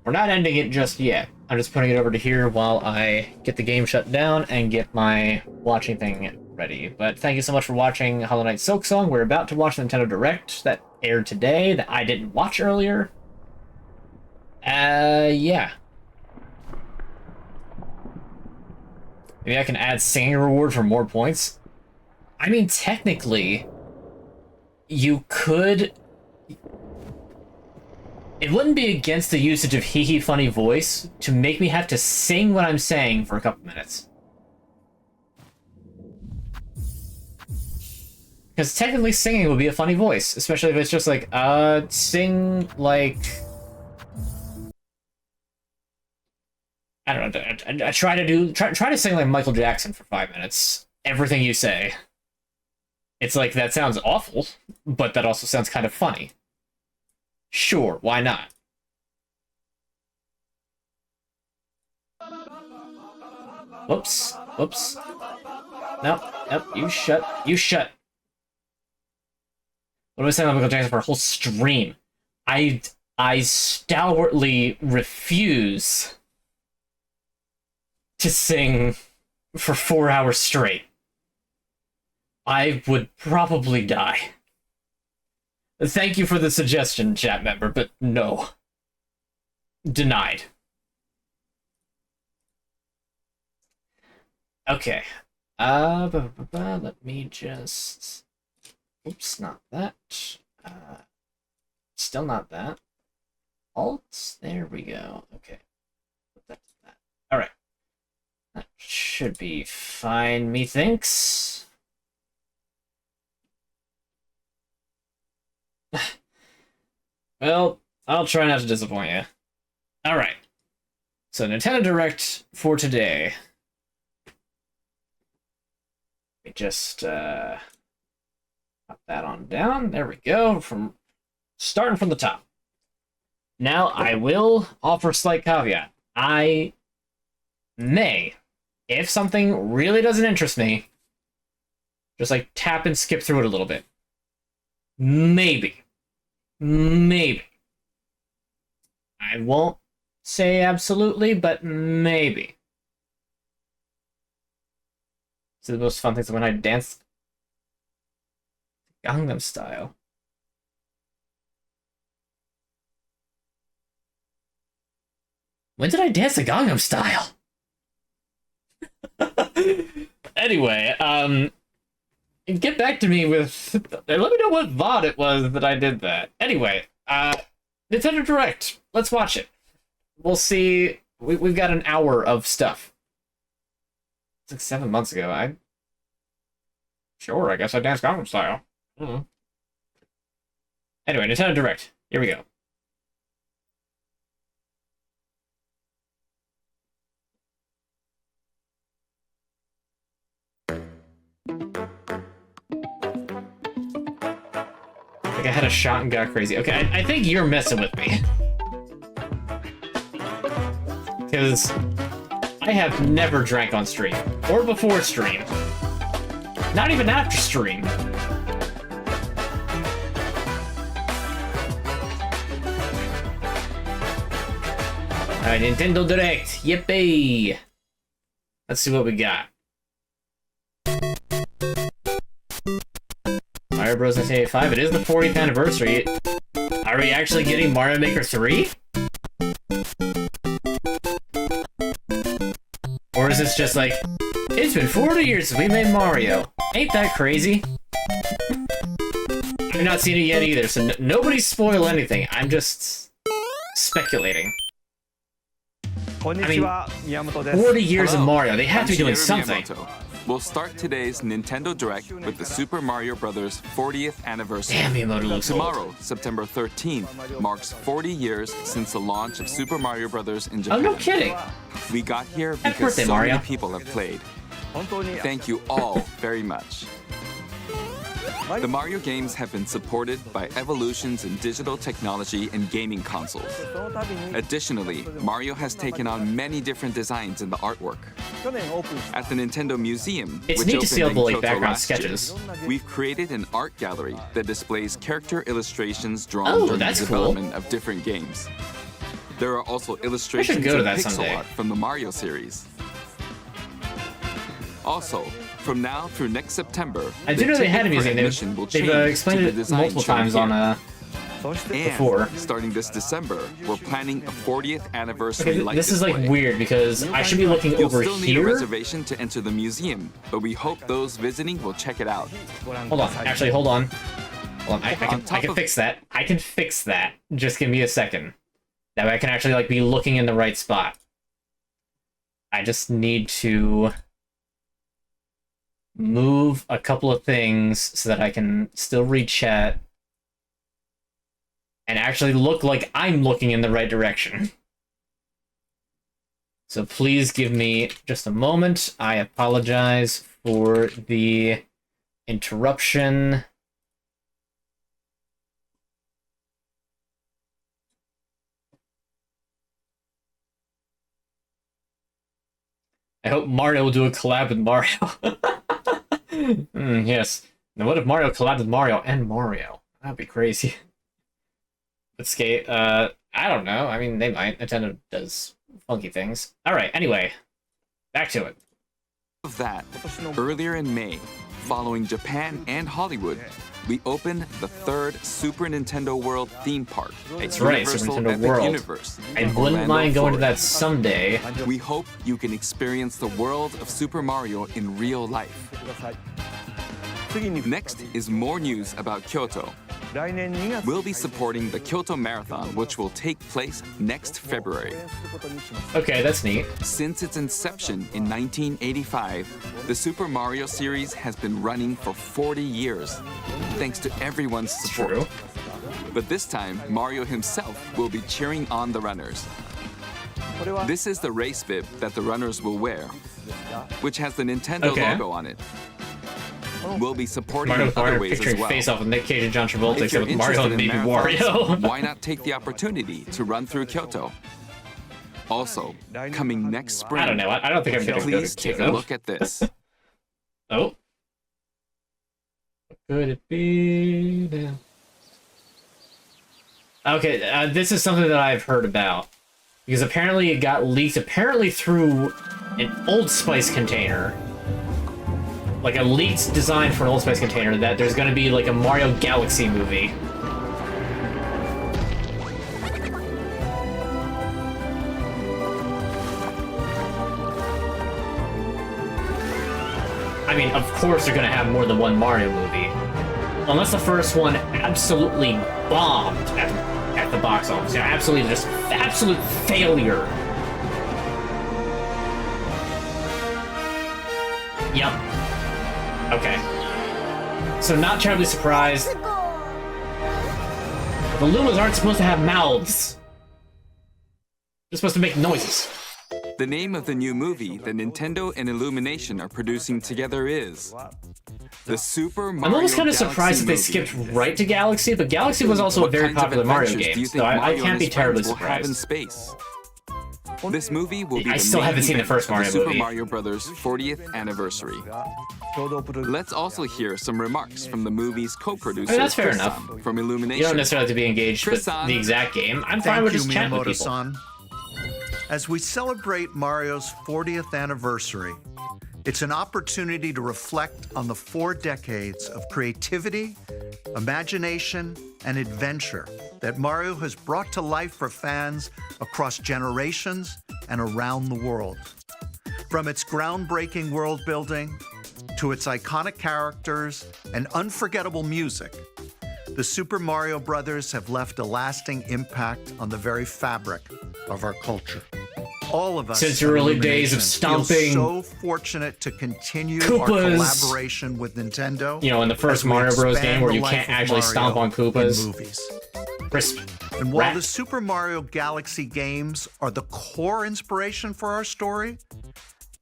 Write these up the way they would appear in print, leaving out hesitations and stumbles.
We're not ending it just yet. I'm just putting it over to here while I get the game shut down and get my watching thing ready. But thank you so much for watching Hollow Knight Silksong. We're about to watch the Nintendo Direct that aired today that I didn't watch earlier. Yeah. Maybe I can add singing reward for more points. I mean, technically, you could... It wouldn't be against the usage of hee hee funny voice to make me have to sing what I'm saying for a couple minutes. Because technically singing would be a funny voice, especially if it's just like, sing like... I don't know, I try to sing like Michael Jackson for 5 minutes. Everything you say. It's like, that sounds awful, but that also sounds kind of funny. Sure, why not? Whoops, whoops. Nope, you shut. What am I saying about Michael Jackson for a whole stream? I stalwartly refuse to sing for 4 hours straight. I would probably die. Thank you for the suggestion, chat member, but no. Denied. Okay. Let me just... Oops, not that. Still not that. Alt, there we go. Okay. Put that to that. Alright. That should be fine, methinks. Well, I'll try not to disappoint you. Alright. So, Nintendo Direct for today. Let me just, pop that on down. There we go. Starting from the top. Now, I will offer a slight caveat. I may, if something really doesn't interest me, just like tap and skip through it a little bit. Maybe. I won't say absolutely, but maybe. So the most fun things when I dance Gangnam Style. When did I dance the Gangnam Style? Anyway, get back to me with... Let me know what VOD it was that I did that. Anyway, Nintendo Direct. Let's watch it. We'll see. We've got an hour of stuff. It's like 7 months ago. Sure, I guess I danced Gangnam Style. Anyway, Nintendo Direct. Here we go. I had a shot and got crazy. Okay, I think you're messing with me. Because I have never drank on stream. Or before stream. Not even after stream. Alright, Nintendo Direct. Yippee! Let's see what we got. Mario Bros. 1985. It is the 40th anniversary. Are we actually getting Mario Maker 3? Or is this just like, it's been 40 years since we made Mario. Ain't that crazy? I've not seen it yet either, so nobody spoil anything. I'm just speculating. I mean, 40 years of Mario. They have to be doing something. We'll start today's Nintendo Direct with the Super Mario Bros. 40th anniversary. Damn, Miyamoto looks Tomorrow, September 13th, marks 40 years since the launch of Super Mario Bros. In Japan. Oh, no kidding. We got here Happy because birthday, so Mario. many people have played. Thank you all very much. The Mario games have been supported by evolutions in digital technology and gaming consoles. Additionally, Mario has taken on many different designs in the artwork. At the Nintendo Museum, It's which neat to opened see all in the like, Kyoto background last year, sketches. we've created an art gallery that displays character illustrations drawn Oh, during that's the cool. development of different games. There are also illustrations go to and that pixel someday. art from the Mario series. Also, from now through next September, I do the know they had a ticket for museum. admission will They've change explained to the it design multiple shown times here. on before. And starting this December, we're planning a 40th anniversary Okay, light this is like display. weird because I should be looking You'll over still need a here. reservation to enter the museum, but we hope those visiting will check it out. Hold on, actually, hold on. Hold on, I On top can of- fix that. I can fix that. Just give me a second. That way I can actually like be looking in the right spot. I just need to move a couple of things so that I can still read chat and actually look like I'm looking in the right direction. So please give me just a moment. I apologize for the interruption. I hope Mario will do a collab with Mario. Yes. Now what if Mario collabed with Mario and Mario? That'd be crazy. But Skate, I don't know. I mean, they might. Nintendo does funky things. Alright, anyway. Back to it. Of that, earlier in May, following Japan and Hollywood, we opened the third Super Nintendo World theme park. That's right, Super Universal Nintendo Epic World. Universe I in wouldn't Orlando, mind going to Florida. that someday. We hope you can experience the world of Super Mario in real life. Next is more news about Kyoto. We'll be supporting the Kyoto Marathon, which will take place next February. Okay, that's neat. Since its inception in 1985, the Super Mario series has been running for 40 years, thanks to everyone's It's support. true. But this time, Mario himself will be cheering on the runners. This is the race bib that the runners will wear, which has the Nintendo Okay. logo on it. We'll be supporting Mario in with other Mario ways as picturing well. face off with Nick Cage and John Travolta, If except you're with Mario and interested maybe in marathons, Wario. why not take the opportunity to run through Kyoto? Also, coming next spring, I don't know. I don't think I'm gonna go please to take a Kyoto. look at this. Oh. What could it be then? Okay, this is something that I've heard about. Because apparently it got leaked, apparently through an Old Spice container. Like a leaked design for an Old Spice container, that there's gonna be like a Mario Galaxy movie. I mean, of course they're gonna have more than one Mario movie. Unless the first one absolutely bombed at the box office. You know, absolutely just absolute failure. Yep. Okay. So not terribly surprised. The Lumas aren't supposed to have mouths. They're supposed to make noises. The name of the new movie that Nintendo and Illumination are producing together is the Super Mario I'm almost kind of Galaxy surprised that they movie. skipped right to Galaxy, but Galaxy was also a What very kinds of popular Mario adventures do you game, think so I Mario can't and be his terribly friends will have in surprised. space? This movie will be I the still main haven't seen the event first of Mario Super movie. Mario Bros. 40th anniversary. Let's also hear some remarks from the movie's co-producer, I mean, that's fair Chris enough. San from Illumination. You don't necessarily have to be engaged with Chris-san. the exact game. I'm fine with just chatting with people. Miyamoto-san. As we celebrate Mario's 40th anniversary, it's an opportunity to reflect on the 4 decades of creativity, imagination, and adventure that Mario has brought to life for fans across generations and around the world. From its groundbreaking world building to its iconic characters and unforgettable music, the Super Mario Brothers have left a lasting impact on the very fabric of our culture. All of us Since at your early days of Illumination feel stomping so fortunate to continue our Koopas. collaboration with Nintendo. You know, in the first as we Mario Bros. expand game where the you life can't of actually stomp Mario on Koopas. in movies. Crisp. And while Rat. the Super Mario Galaxy games are the core inspiration for our story,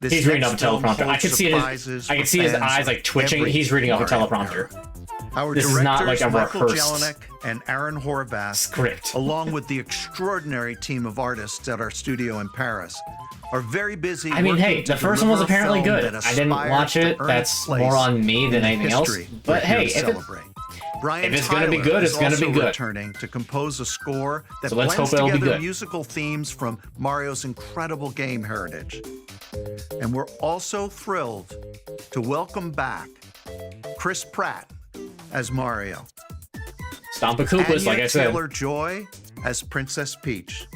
this He's reading next off a film teleprompter. I holds can see it. surprises I can for see his fans eyes of like twitching. every He's reading off a Mario teleprompter. era. Our This is not like directors, a Michael rehearsed Jelinek and Aaron Horvath, script. along with the extraordinary team of artists at our studio in Paris, are very busy. I mean, working hey, to the first one was deliver a apparently film good. that I didn't aspires watch to it. earn That's its place more on me than in anything else. history But we're here hey, to if it, celebrate. Brian If it's gonna be Tyler good, is it's gonna be also good. returning to compose a score that So let's blends hope it'll be together good. musical themes from Mario's incredible game heritage. And we're also thrilled to welcome back Chris Pratt as Mario, Stompakoopas, like I said. Taylor-Joy as Princess Peach,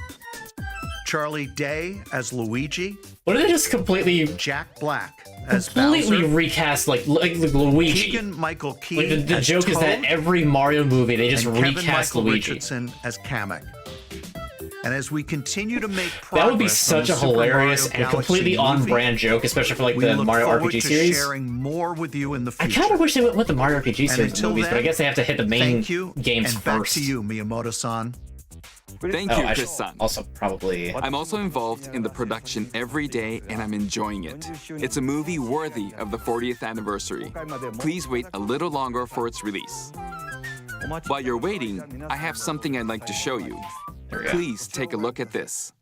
Charlie Day as Luigi, What did they just completely Jack Black as completely Bowser, recast like Luigi? Keegan-Michael Key Like the as joke is that Toad, every Mario movie they just and Kevin recast Michael Luigi. Richardson as Kamek. And as we continue to make progress That would be on such the a Super Mario hilarious and Galaxy completely movie, on-brand joke, especially for like we the look Mario forward RPG to series. sharing more with you in the I future. kind of wish they went with the Mario RPG And series until movies, but I then, guess they have to hit the main Thank you, games and back first. to you, Miyamoto-san. Thank Oh, you, I should Chris-san. also probably. I'm also involved in the production every day, and I'm enjoying it. It's a movie worthy of the 40th anniversary. Please wait a little longer for its release. While you're waiting, I have something I'd like to show you. There we go. Please take a look at this.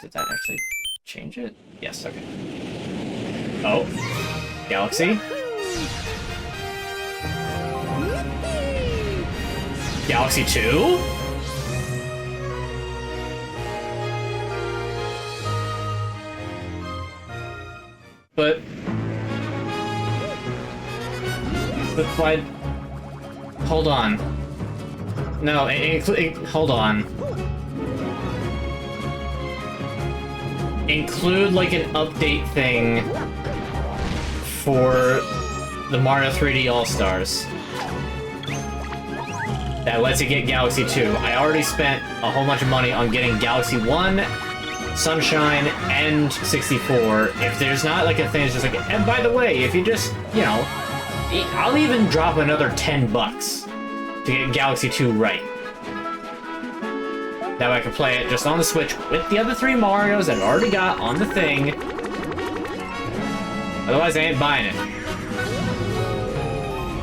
Did that actually change it? Yes. Okay. Oh, Galaxy. Galaxy 2? But why? Hold on. No, hold on. Include like an update thing for the Mario 3D All-Stars that lets you get Galaxy 2. I already spent a whole bunch of money on getting Galaxy 1, Sunshine, and 64. If there's not like a thing that's just like, and by the way, if you just, you know, I'll even drop another $10 to get Galaxy 2 right. That way I can play it just on the Switch with the other 3 Marios that I've already got on the thing. Otherwise, I ain't buying it.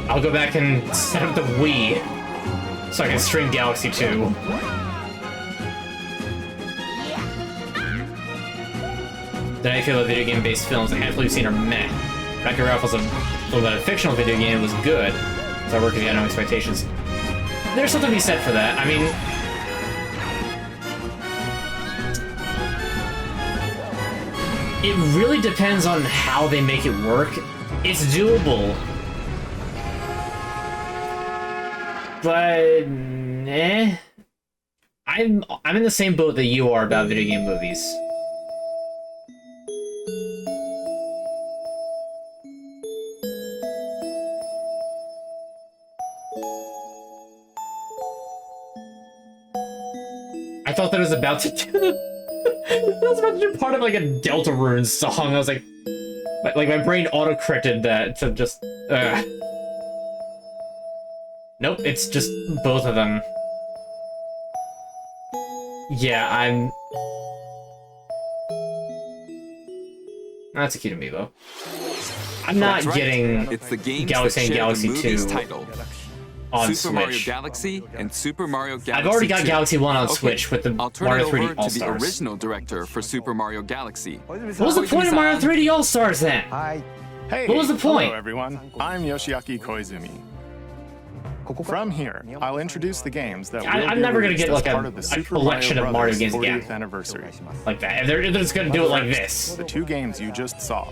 I'll go back and set up the Wii so I can stream Galaxy 2. Then I feel about video game-based films. The handful you've seen are meh. Wreck-It Ralph was a little bit of a fictional video game. It was good, so I worked because you had no expectations. There's something to be said for that. I mean, it really depends on how they make it work. It's doable. But I'm in the same boat that you are about video game movies. I thought that it was about to do I was about to do part of like a Deltarune song. I was like my brain auto-corrected that to just Nope, it's just both of them. Yeah, that's a cute amiibo. I'm not That's right. getting It's the games Galaxy that and share Galaxy the movie's 2 title. on Super Mario Switch. Galaxy and Super Mario Galaxy I've already got 2. Galaxy 1 on Okay, Switch with the I'll turn Mario it over 3D to the All-Stars. original director for Super Mario Galaxy. What was the point of Mario 3D All-Stars then? Hey, What was the point? Hello, everyone. I'm Yoshiaki Koizumi. From here, I'll introduce the games that will I'm be never gonna released get, as like, part a of the Super collection Mario of Mario Brothers games 40th again. anniversary. Like that. They're just gonna do it like this. The 2 games you just saw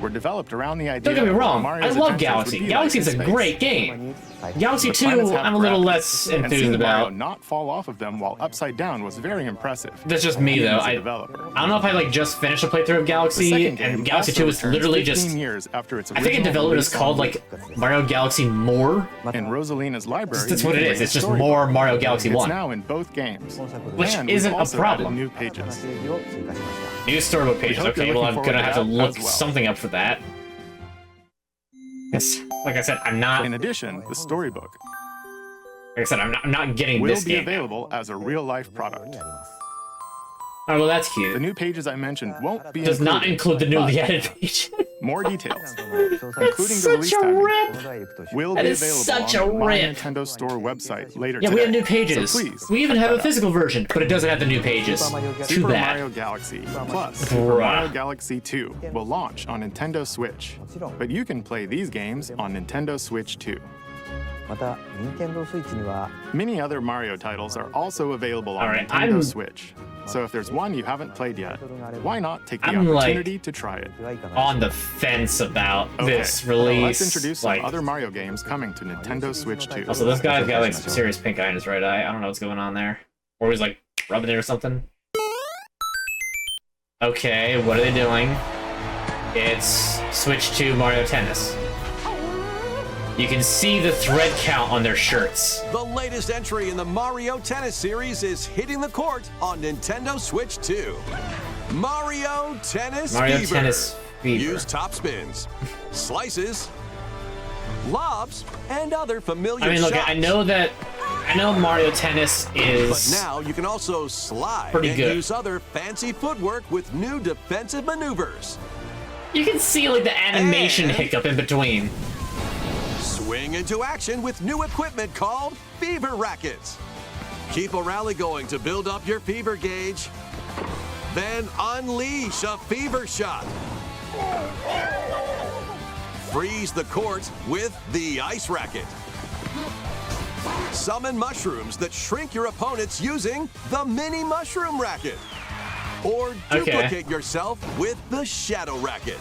were developed around the idea. Don't get me of what wrong, Mario's I love adventures Galaxy. would be Galaxy like is in a space. great game. Galaxy The 2, planets have I'm a little gravity, less and enthused seeing Mario about. not fall off of them while upside down was very impressive. That's just me Even though. as a I developer. don't know if I like just finished a playthrough of The Galaxy, second game and Galaxy also 2 is returns literally 15 just. years after its I think in original development it's release called on like Mario Galaxy More. In Rosalina's library. That's you what it can is. read It's a just storybook. more Mario Galaxy It's 1. now in both games. Which And we've isn't a also problem. added new pages. New storybook pages. hope you're Okay, well I'm looking gonna forward have to to that look as well. something up for that. Yes, like I said, I'm not. In addition, the storybook Like I said, I'm not getting will this be game. available as a real-life product. Oh, well, that's The cute. new pages I mentioned won't be Does not include the newly but added page. more details, including the release Such a timing, rip. will That be is available such on a the My rip. Nintendo Store website later Yeah, today. we have new pages. So please, We even check have a that out. physical version, but it doesn't have the new pages. Too Super bad. Mario Galaxy plus Super Bruh. Mario Galaxy 2 will launch on Nintendo Switch, but you can play these games on Nintendo Switch too. また、Nintendo Switch には Many other Mario titles are also available on Alright, Nintendo I'm- Switch. So if there's one you haven't played yet, why not take the I'm, like, opportunity to try it? いかない On the fence about Okay, this release. let's introduce some like, other Mario games coming to Nintendo Switch 2. also, this guy's got like some serious pink eye in his right eye. I don't know what's going on there. Or he's like rubbing it or something. Okay, what are they doing? It's Switch 2 Mario Tennis. You can see the thread count on their shirts. The latest entry in the Mario Tennis series is hitting the court on Nintendo Switch 2. Mario Tennis Mario Fever. Tennis Fever. Use top spins, slices, lobs, and other familiar I mean, look, shots. I know Mario Tennis But is now you can also slide pretty and good. use other fancy footwork with new defensive maneuvers. you can see like the animation And- hiccup in between. Swing into action with new equipment called Fever Rackets. Keep a rally going to build up your fever gauge. Then unleash a fever shot. Freeze the court with the Ice Racket. Summon mushrooms that shrink your opponents using the Mini Mushroom Racket. Or Okay. duplicate yourself with the Shadow Racket.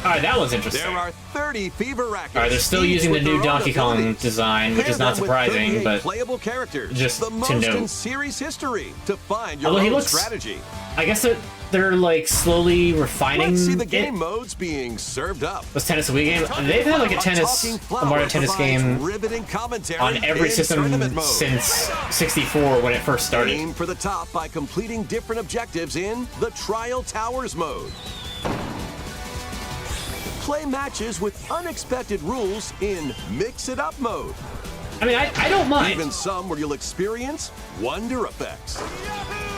All right, that was interesting. There are 30 Fever Rackets. All right, they're still each using the with new their own Donkey Kong abilities. design, which Pair is not them with surprising, 38 but playable characters. just the to most note. in series history to find your Although he own looks- strategy. I guess they're like slowly refining Let's see the it. game modes being served up. This Tennis Wii game, they've had like a Mario Tennis game riveting commentary on every in system tournament mode. since 64 when it first started. Aim for the top by completing different objectives in the Trial Towers mode. Play matches with unexpected rules in Mix It Up mode. I mean, I don't mind. Even some where you'll experience wonder effects.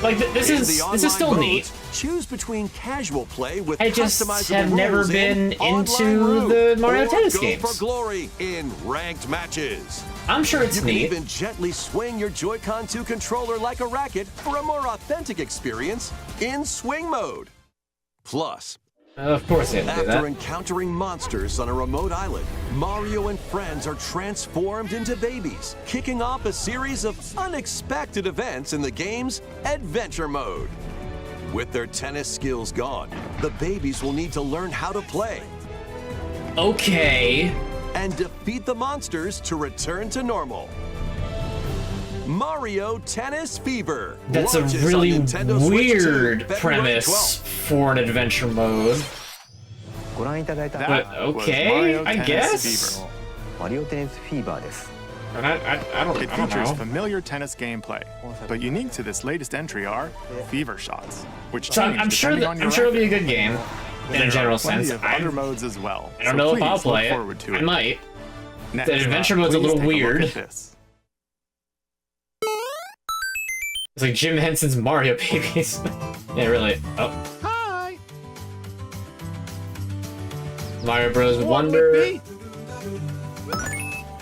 Like this In is the online still modes, neat. Choose between casual play with I just customizable have never rules been in online into route, the Mario or Tennis go games. for glory in ranked matches. I'm sure it's You can neat. even gently swing your Joy-Con 2 controller like a racket for a more authentic experience in swing mode. Plus, Of course they have to do after that. encountering monsters on a remote island, Mario and friends are transformed into babies, kicking off a series of unexpected events in the game's Adventure Mode. With their tennis skills gone, the babies will need to learn how to play Okay. and defeat the monsters to return to normal. Mario Tennis Fever. That's a launches on really Nintendo Switch 2, weird February premise 12th. for an adventure mode. ご覧いただいた But That was okay, Mario I Tennis guess. Fever. マリオテニスフィーバーです。 And I don't It features know. familiar tennis gameplay, but unique to this latest entry are fever shots, which So change I'm sure depending that on your I'm sure it'll be a racket. good game in There a general are plenty sense. of other modes as well. I don't so know if I'll please look play forward it. to I might. Next adventure up, mode's a please little take look weird. at this. It's like Jim Henson's Mario Babies. Yeah, really. Oh. Hi. Mario Bros. Wonder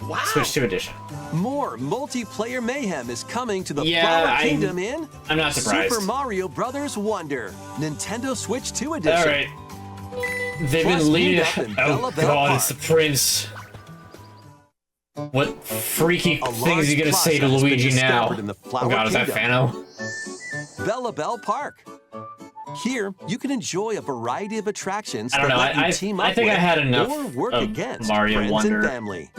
Wow! Switch 2 edition. More multiplayer mayhem is coming to the Yeah, Flower Kingdom in I'm not surprised. Super Mario Bros. Wonder, Nintendo Switch 2 edition. All right. They've Plus, been leading. meet up in Oh Bella Bella God, Park. it's the prince. What freaky A things large are you gonna say to plaza has been Luigi now? discovered in the Oh Flower God, is that Kingdom. Fano? Bella Bell Park. Here, you can enjoy a variety of attractions I don't that know, let you I team up think I with had enough or work of against Mario friends Wonder. and family.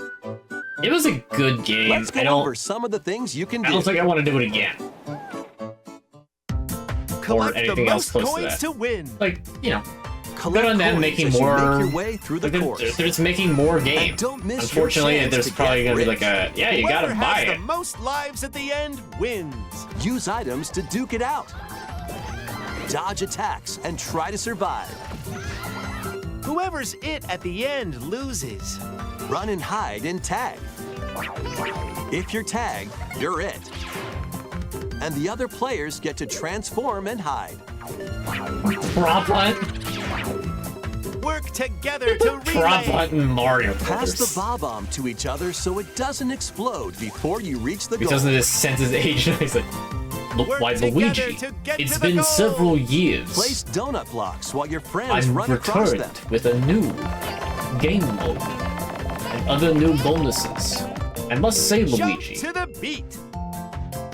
It was a good game. Let's go I don't. over some of the things you can I do. don't think I want to do it again. Collect anything the else most close to coins that. to win. Like, you know, Collect good on them coins making as you more. Make your way through the like, they're, course. they're just making more And games. don't miss your Unfortunately, chance there's to probably get gonna be rich. like a you Whoever gotta buy has it. the most lives at the end wins. Use items to duke it out. Dodge attacks and try to survive. Whoever's it at the end loses. Run and hide and tag. If you're tagged, you're it. and the other players get to transform and hide. Prop hunt. Work together to Prop relay. hunt in Mario Pass the Brothers. Bob-omb to each other so it doesn't explode before you reach the He goal. doesn't just sense his age. He's like, look, Work why together Luigi? to get It's to the been goal. several years. Place donut blocks while your friends I've run across returned them. with a new game mode and other new bonuses. I must say, Jump Luigi, to the beat.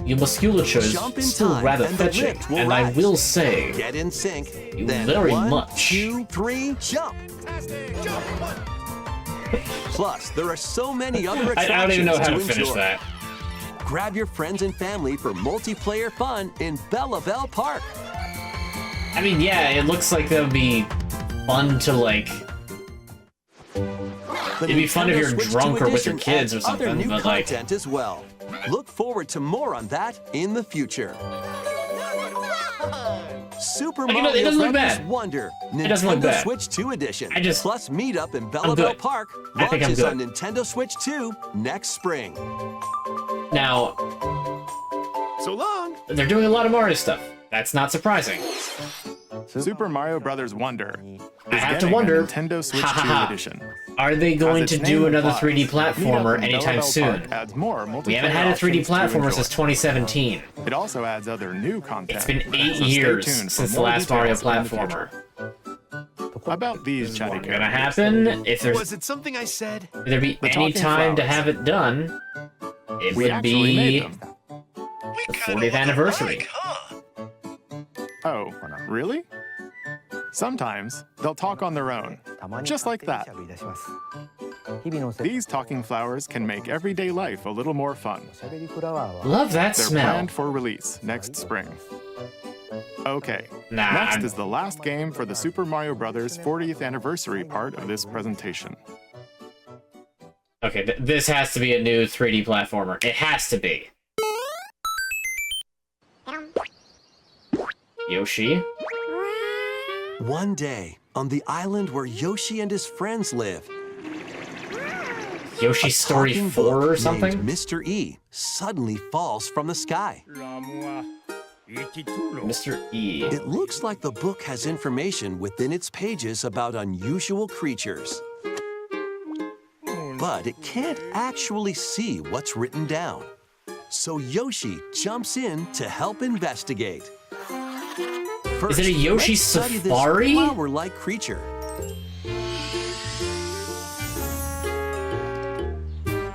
your musculature is Jump in still time rather and the fetching, lift will and I rise. will say, Get in sync. You Then very 1, much. 2, 3, jump. Plus, there are so many other I attractions don't even know how to enjoy. finish that. Grab your friends and family for multiplayer fun in Bella Bell Park. I mean, yeah, it looks like that would be fun to, like, The It'd be fun if Nintendo you're Switch drunk 2 or with your edition kids or adds other something, new but, like- content as well. Look forward to more on that in the future. Super You know, it Mario doesn't look Brothers bad. Wonder, It doesn't look Nintendo bad. Switch 2 edition. I just- Plus Meetup in I'm Bella Bell good. Park I think I'm launches good. on Nintendo Switch 2 next spring. Now, So long. they're doing a lot of Mario stuff. That's not surprising. Super Mario Brothers Wonder I is have to getting wonder, a Nintendo Switch ha, ha, 2 ha. edition. Are they going As to its do name another implies, 3D Meetup platformer in anytime Bella Bell soon? Park adds more We haven't multiplayer had a 3D options to platformer enjoy. since 2017. It also adds other new content. It's been 8 so stay years tuned for since the more last Mario details in the platformer. future. About these chatty Gonna characters. happen if there's Was it something I said? if there be The any talking time to flowers. have it done. It We would actually be made them. the 40th anniversary. Oh, really? Sometimes they'll talk on their own. Just like that. These talking flowers can make everyday life a little more fun. Love that They're smell. planned for release next spring. Okay, Nah, next I'm- is the last game for the Super Mario Bros. 40th anniversary part of this presentation. Okay, this has to be a new 3D platformer. It has to be. Yoshi? One day, on the island where Yoshi and his friends live, Yoshi a Story talking 4 book or named something? Mr. E suddenly falls from the sky. Mr. E. It looks like the book has information within its pages about unusual creatures. But it can't actually see what's written down. So Yoshi jumps in to help investigate. First, it a Yoshi let's study Safari? This flower-like creature.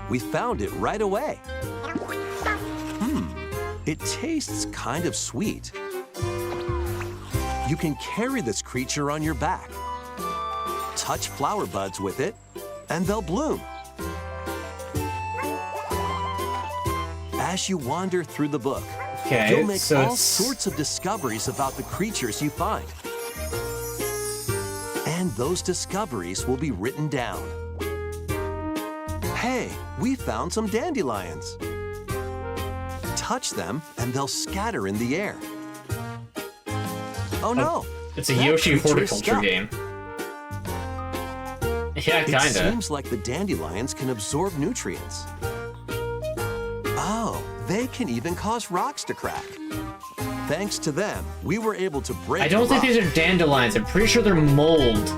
We found it right away. It tastes kind of sweet. You can carry this creature on your back. Touch flower buds with it, and they'll bloom. As you wander through the book, Okay, you'll make so all it's... sorts of discoveries about the creatures you find. And those discoveries will be written down. Hey, we found some dandelions. Touch them, and they'll scatter in the air. Oh no! It's a that Yoshi creature is horticulture stuck. game. Yeah, It kinda. seems like the dandelions can absorb nutrients. Oh, they can even cause rocks to crack. Thanks to them, we were able to break I don't the think these rock. are dandelions. I'm pretty sure they're mold.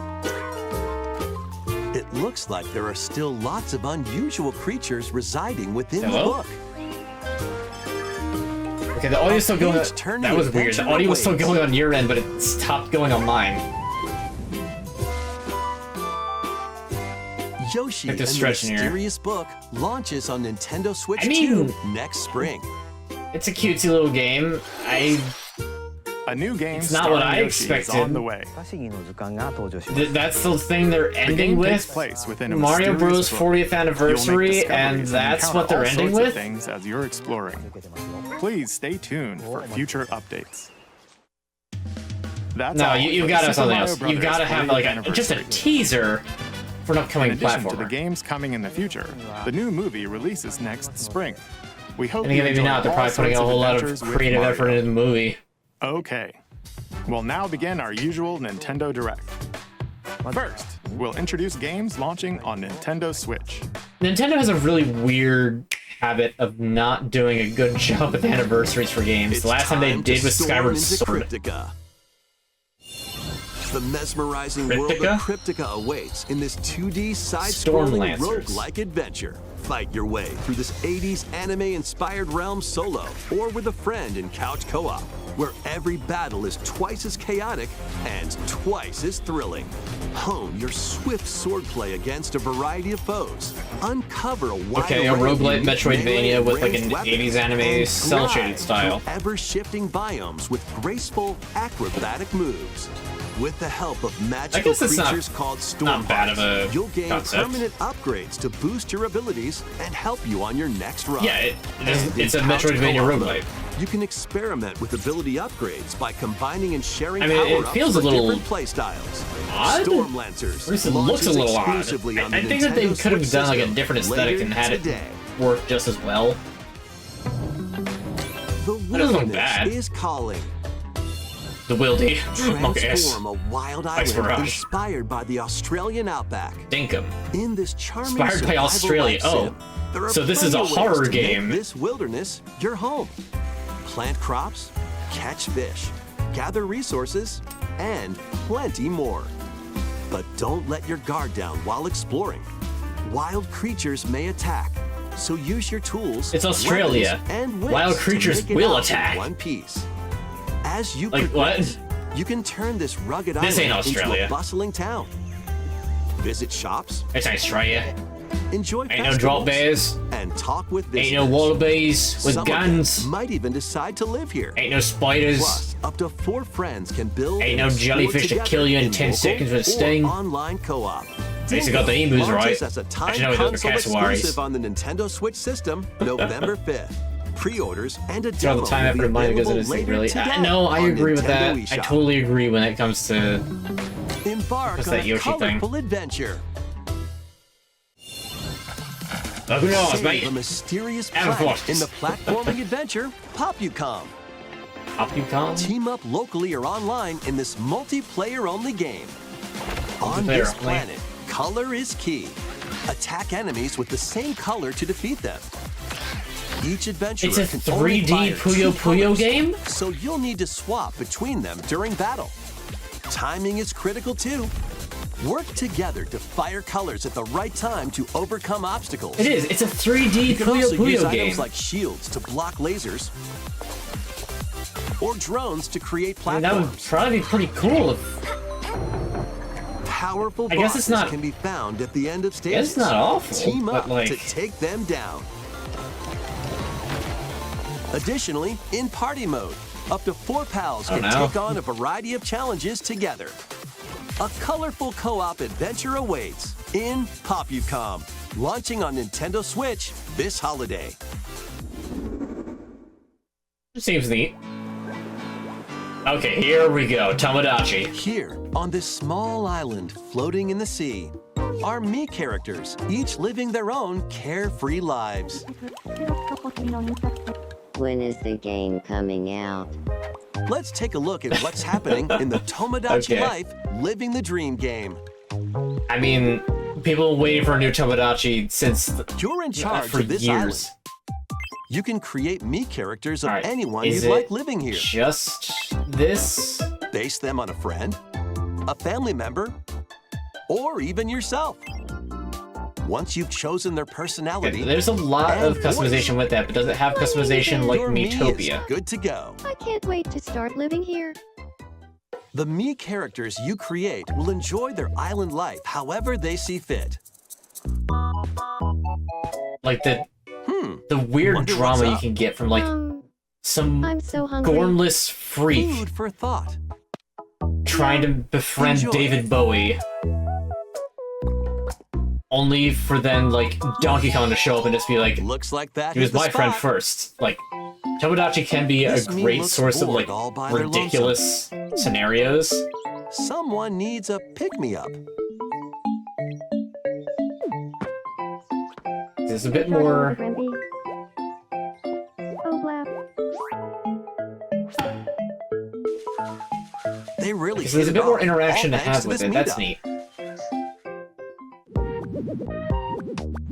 It looks like there are still lots of unusual creatures residing within the Hello? book. Okay, the audio's still going Page turning That was weird. The adventure audio was still awaits. going on your end, but it stopped going on mine. Yoshi Like and the the stretch in here. Mysterious Book launches on Nintendo Switch I mean- 2 next spring. It's a cutesy little game. A new game It's not starring what I Yoshi is expected. on the way. That's the thing they're The ending game takes with. place within a Mario mysterious Bros. book. 40th You'll make anniversary, discoveries and that's encounter what they're all ending sorts of with. things as you're exploring. Please stay tuned for future updates. That's No, all you for gotta have Super something Mario else. You Brothers gotta have 40th like just a anniversary. teaser for an In upcoming addition to the platformer. games coming in the future, the new movie releases next spring. We hope And you again, maybe enjoy not. They're all probably putting a sorts whole lot of adventures with creative Mario. effort into the movie. Okay. We'll now begin our usual Nintendo Direct. First, we'll introduce games launching on Nintendo Switch. Nintendo has a really weird habit of not doing a good job with anniversaries for games. The last time they did was Skyward Sword. Cryptica. The mesmerizing world of Cryptica awaits in this 2D side-scrolling roguelike adventure. Fight your way through this 80s anime-inspired realm solo or with a friend in couch co-op, where every battle is twice as chaotic and twice as thrilling. Hone your swift swordplay against a variety of foes. Uncover a wide a roguelite Metroidvania with like an 80s anime cel-shaded style. Ever-shifting biomes with graceful, acrobatic moves. With the help of magical creatures called Storm Hearts, you'll gain permanent upgrades to boost your abilities and help you on your next run. Yeah, it's a Metroidvania roguelite. You can experiment with ability upgrades by combining and sharing it feels a little different playstyles. odd. Storm Lancers. At least it looks a little odd. I think that they could have done like a different aesthetic and had it work just as well. The wilderness is calling. The wildy. Transform a wild island inspired by the Australian outback. Dinkum. In this charming inspired by Australia. So this is a horror game. This wilderness your home. Plant crops, catch fish, gather resources, and plenty more. But don't let your guard down while exploring. Wild creatures may attack, so use your tools. It's Australia. And wild creatures will attack. One piece. As you progress, you can turn this rugged island into a bustling town. Visit shops. It's Australia. Enjoy Ain't no drop bears. And talk with visitors. Ain't no wallabies with guns. Might even decide to live here. Ain't no spiders. Plus, up to 4 friends can build. Ain't no jellyfish that kill you in 10 seconds with a sting. Online co-op. At least I got the emus right. As a time I know those are exclusive on the Nintendo Switch system, November 5th. Pre-orders and a demo the time effort money goes into this really. No, I agree with that. I totally agree when it comes to embark on a colorful adventure. Who knows, mate? A mysterious planet in the platforming adventure Popucom. Popucom? Team up locally or online in this multiplayer-only game. On this planet, color is key. Attack enemies with the same color to defeat them. Each adventurer it's a 3D Puyo Puyo game? So you'll need to swap between them during battle. Timing is critical too. Work together to fire colors at the right time to overcome obstacles. It is. It's a 3D Puyo Puyo game. Items like shields to block lasers, or drones to create platforms. That would probably be pretty cool if... Powerful bosses can be found at the end of stages. It's not awful. Team up like... to take them down. Additionally, in party mode, up to 4 pals can take on a variety of challenges together. A colorful co-op adventure awaits in Popucom, launching on Nintendo Switch this holiday. Seems neat. Okay, here we go, Tomodachi. Here, on this small island floating in the sea, are Mii characters, each living their own carefree lives. When is the game coming out? Let's take a look at what's happening in the Tomodachi Life Living the Dream game. I mean, people waiting for a new Tomodachi since you're in charge of this island. You can create Mii characters of anyone you'd like living here. Just this? Base them on a friend, a family member, or even yourself. Once you've chosen their personality, there's a lot of customization with that, but does it have customization like Miitopia? Good to go. I can't wait to start living here. The Mii characters you create will enjoy their island life however they see fit. Like the weird drama you can get from like some gormless freak Food for thought. Trying to befriend David Bowie. Only for then, like, Donkey Kong to show up and just be like, looks like that he was my friend first. Like, Tomodachi can be a great source of, like, ridiculous scenarios. Someone needs a pick-me-up. There's a bit more... They really there's a bit more interaction to have with it. That's neat.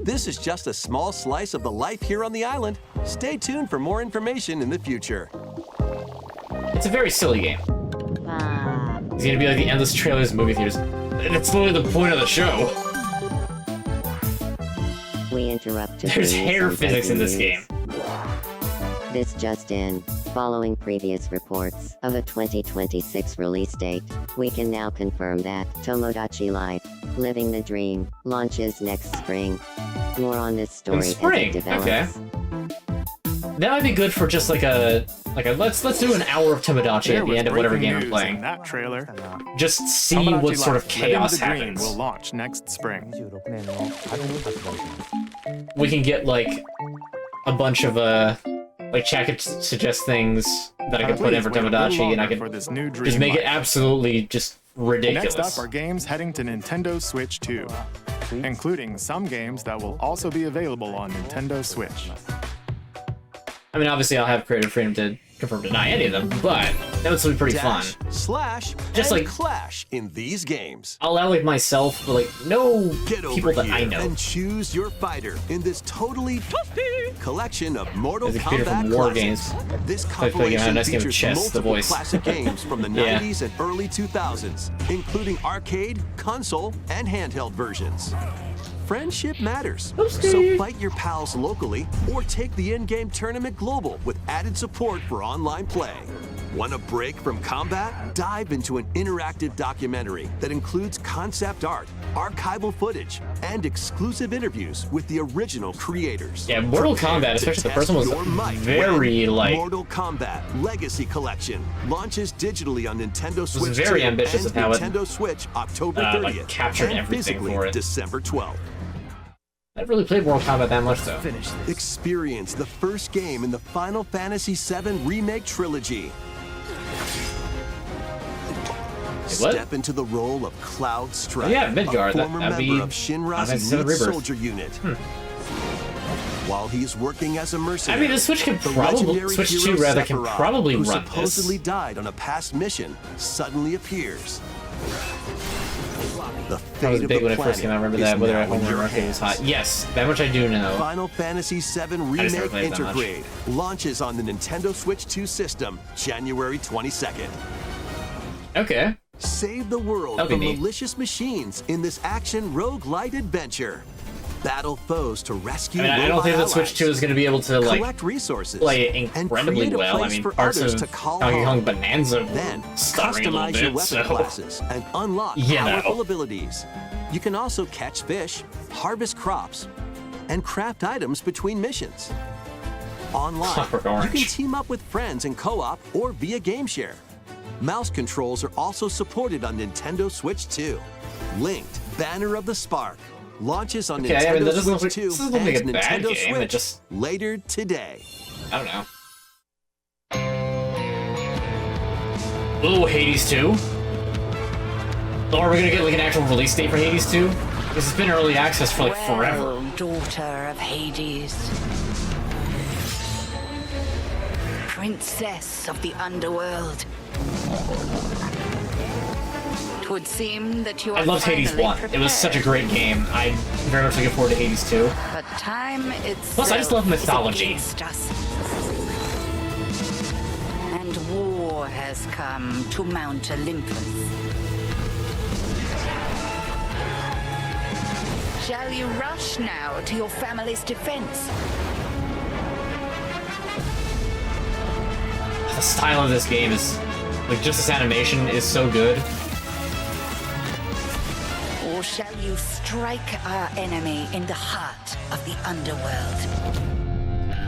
This this is just a small slice of the life here on the island. Stay tuned for more information in the future. It's a very silly game. It's gonna be like the endless trailers in movie theaters. That's literally the point of the show. We interrupt to There's bring you hair some physics in this breaking game. news. This just in. Following previous reports of a 2026 release date, we can now confirm that Tomodachi Life, Living the Dream, launches next spring. More on this story as spring, it develops. okay. That might be good for just like a let's do an hour of Tomodachi There at the was end of whatever breaking game I'm news playing. in that trailer. Just see Tomodachi what sort of Life, Living chaos the Dream happens. will launch next spring. 26年の春に発売します。 We can get like a bunch of like chat could suggest things that I could put in for Please wait a little Tomodachi, and I longer could for this new just make it Dream Life. absolutely just ridiculous. Next up are games heading to Nintendo Switch 2, including some games that will also be available on Nintendo Switch. I mean, obviously, I'll have creative freedom to confirm or deny any of them, but that would still be pretty fun. Dash, slash, Just and like- clash in these games. I'll allow like myself, but like no Get people over that I here know. and choose your fighter in this totally collection of Mortal There's a computer Kombat from War classics. This Play a game, compilation nice game of features chess, the multiple voice. classic games from the Yeah. 90s and early 2000s, including arcade, console, and handheld versions. Friendship matters, so fight your pals locally or take the in-game tournament global with added support for online play. Want a break from combat? Dive into an interactive documentary that includes concept art, archival footage, and exclusive interviews with the original creators. Yeah, Mortal Prepare Kombat, to especially the test first one, was your might very, when like- Mortal Kombat Legacy Collection launches digitally on Nintendo Switch very 2 ambitious and of how it, Nintendo Switch October 30th like, captured and everything physically for it. December 12th. I haven't really played Mortal Kombat that much though. Experience the first game in the Final Fantasy VII Remake trilogy. what? Step into the role of Cloud Strife, Oh, yeah, Midgar, a former that'd be member of Final Shinra's Fantasy VII elite Rebirth. soldier unit. While he's working as a I mercenary, mean, the Switch can the probably legendary Switch hero 2 rather can Sephiroth, probably who run supposedly this. died on a past mission, suddenly appears. The That was fate of big the when it first came out. I remember planet that. Whether is at now home in or your arcade was hot. hands. Yes, that much I do know. Final Fantasy VII just never Remake played it that much. Intergrade launches on the Nintendo Switch 2 system January 22nd. Okay. Save the world That'll be from neat. malicious machines in this action roguelite adventure. Battle foes to rescue I mean, I don't think that Switch 2 is going to be able to like collect resources, play it and incredibly create a well. I place mean, for parts others of to call Donkey Kong home. Bonanza Then were stuttering a customize little your bit, weapon so classes and unlock You know. powerful abilities. You can also catch fish, harvest crops, and craft items between missions. Online, Clockwork you Orange. can team up with friends in co-op or via game share. Mouse controls are also supported on Nintendo Switch 2. Linked Banner of the Spark launches on Okay, I mean, Nintendo that doesn't look Switch like- 2 this doesn't look like and a bad Nintendo game, it Switch just- later today. I don't know. Ooh, Hades 2. Oh, are we gonna get like an actual release date for Hades 2? Because it's been early access for like forever. Well, daughter of Hades, princess of the underworld. 'Twould seem that you are I loved Hades finally 1. It was such a prepared. great game. I'm very much looking forward to Hades 2. But time itself Plus, I just love mythology. is against us. And war has come to Mount Olympus. Shall you rush now to your family's defense? The style of this game is, like, just this animation is so good. Or shall you strike our enemy in the heart of the underworld?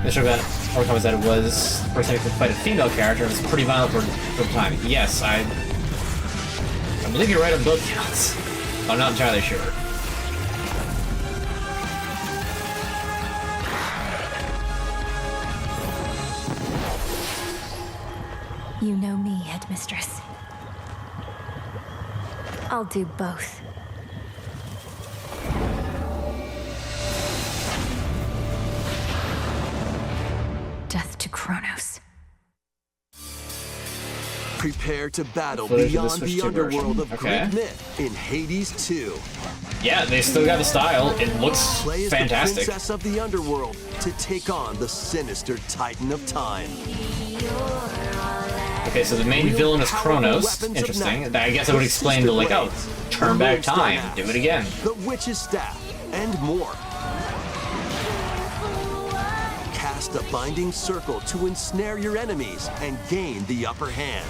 The show about Mortal Kombat that it was first time to fight a female character. It was pretty violent for the time. Yes, I believe you're right on both counts. I'm not entirely sure. You know me, Headmistress. I'll do both. Death to Kronos. Prepare to battle Footage of the beyond Switch the 2 version. underworld of Okay. Greek myth in Hades 2. Yeah, they still got the style. It looks Play as fantastic. the princess of the underworld to take on the sinister Titan of Time. Okay, so the main villain is Kronos. Interesting. I guess I would explain the, like, oh, turn back time, do it again. The Witch's Staff, and more. Cast a binding circle to ensnare your enemies and gain the upper hand.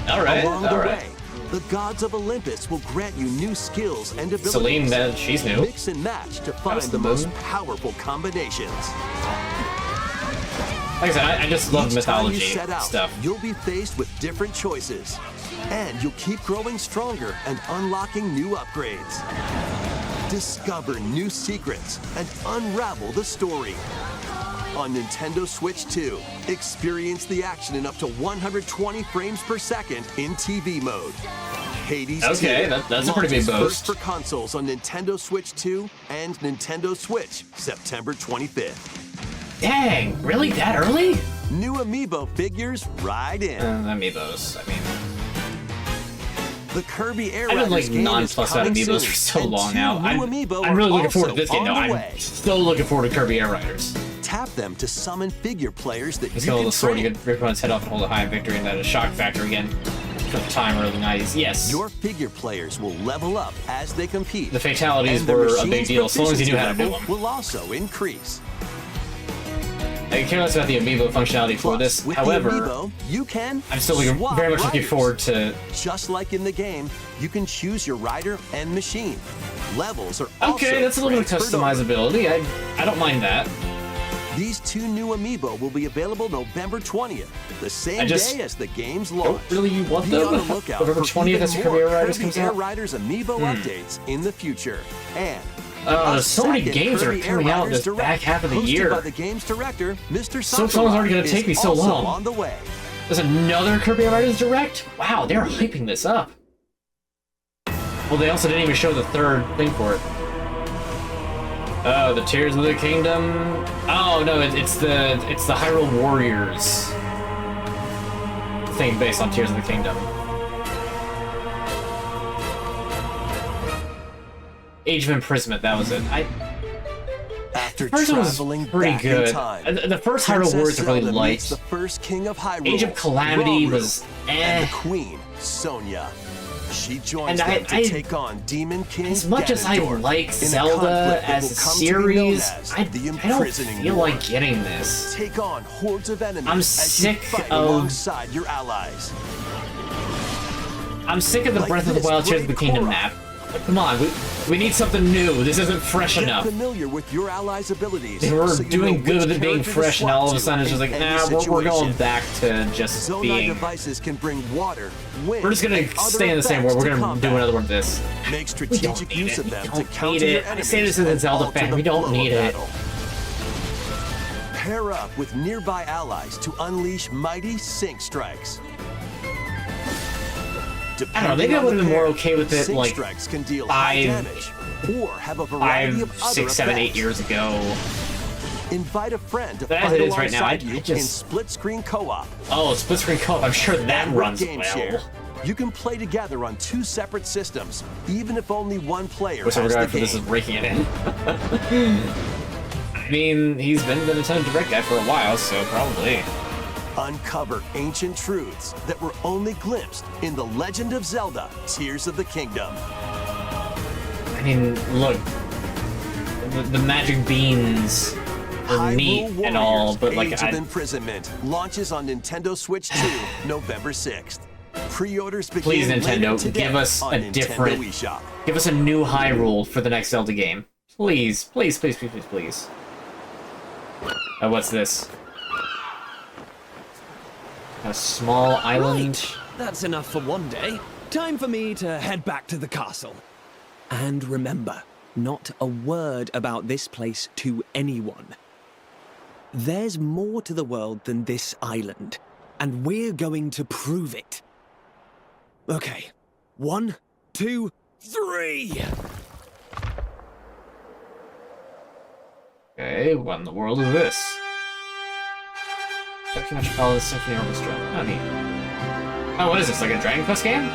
Alright, Along the alright. way, the gods of Olympus will grant you new skills and abilities. Celine, she's new. Mix and match to find the the most moon. powerful combinations. Like I said, I just love Each time you mythology set out, stuff. You'll be faced with different choices, and you'll keep growing stronger and unlocking new upgrades. Discover new secrets and unravel the story. On Nintendo Switch 2, experience the action in up to 120 frames per second in TV mode. Hades Okay, 2 that's a pretty big launches boast. first for consoles on Nintendo Switch 2 and Nintendo Switch September 25th. Dang, really that early? New Amiibo figures ride in. Amiibos, I mean, The Kirby Air I've been like Riders game is nonplussed about coming Amiibos soon, for so and long 2 now. new I'm Amiibo really are looking forward to this also game. No, on the I'm way. so looking forward to Kirby Air Riders. Tap them to summon figure players that He's you got a can little sword, you train. could rip on his head off and hold a high victory, and that is shock factor again for the time early 90s. Yes. Your figure players will level up as they compete. The fatalities and the were a machine's big deal, as long as you knew how to do proficiency them. level will also increase. I care less about the Amiibo functionality for this. With However, the Amiibo, you can I'm still looking, swap very much looking riders. forward to. Just like in the game, you can choose your rider and machine. Levels are also Okay, that's a little bit of transferred over. customizability. I don't mind that. These 2 new Amiibo will be available November 20th, the same just day as the game's don't launch. really want Be them. on the lookout November for 20th even as Kirby more Air Riders Kirby comes Air out. Riders Amiibo updates in the future. And There's so many second games that are Kirby Air coming out Riders this Direct, back half of the hosted year. by the game's director, Mr. So Sakurai, long already gonna is take me so also long. on the way. There's another Kirby Air Riders Direct? Wow, they're hyping this up. Well, they also didn't even show the third thing for it. Oh, the Tears of the Kingdom. Oh no, it's the Hyrule Warriors thing based on Tears of the Kingdom. Age of Imprisonment, that was it. After The first one was traveling pretty back good. in time, The first Hyrule Princess Warriors I really Zelda meets liked. the first king of Hyrule, Age of Calamity Rauru, was and the eh. queen, Sonia. She joins And them to I- take on Demon King As much as I Ganondorf like in a Zelda conflict that as will a come to be known series, as I the don't Imprisoning feel War. like getting this. Take on hordes of enemies I'm as sick you fight of- alongside your allies. I'm sick of the Like Breath of the this Wild Tears of the brave Kingdom Korra. map. Come on, we need something new. This isn't fresh Get enough. familiar with your allies' abilities. They were so you doing know good which with it being character to fresh, and swap all of a to sudden it's just like, in any nah, we're going situation. back to just Zonai being. devices can bring water, wind, We're just gonna and other stay in the same effects world. We're to gonna do combat. another one of this. Make We don't strategic need use it. of them We to don't counter need your it. I enemies. say this as a and Zelda alter fan. the We don't flow need of it. battle. Pair up with nearby allies to unleash mighty sync strikes. I don't know, maybe I would have been more okay with it, sync like, strikes can deal high 5, damage or have a variety 5, of other 6, 7, 8 effects. years ago. Invite a friend to But as fight it is right now, alongside I you just- in split-screen co-op. Oh, split screen co-op. I'm sure that And with runs Game well. Share, you can play together on 2 separate systems, even if only one player Whichever has guy the for this is game. breaking it in. I mean, he's been the Nintendo Direct guy for a while, so probably. Uncover ancient truths that were only glimpsed in The Legend of Zelda: Tears of the Kingdom. I mean, look, the magic beans are neat Hyrule and all, Warriors but like, Age of Imprisonment launches on Nintendo Switch 2, November 6th. Pre-orders begin Please, later Nintendo, today give us on a Nintendo different, eShop. give us a new Hyrule for the next Zelda game. Please, please, please, please, please, please. Oh, what's this? A small island. Right. That's enough for one day. Time for me to head back to the castle. And remember, not a word about this place to anyone. There's more to the world than this island, and we're going to prove it. Okay, 1, 2, 3! Okay, what in the world is this? Tokyo Metropolitan Symphony Orchestra. Oh, neat. Oh, what is this, like a Dragon Quest game?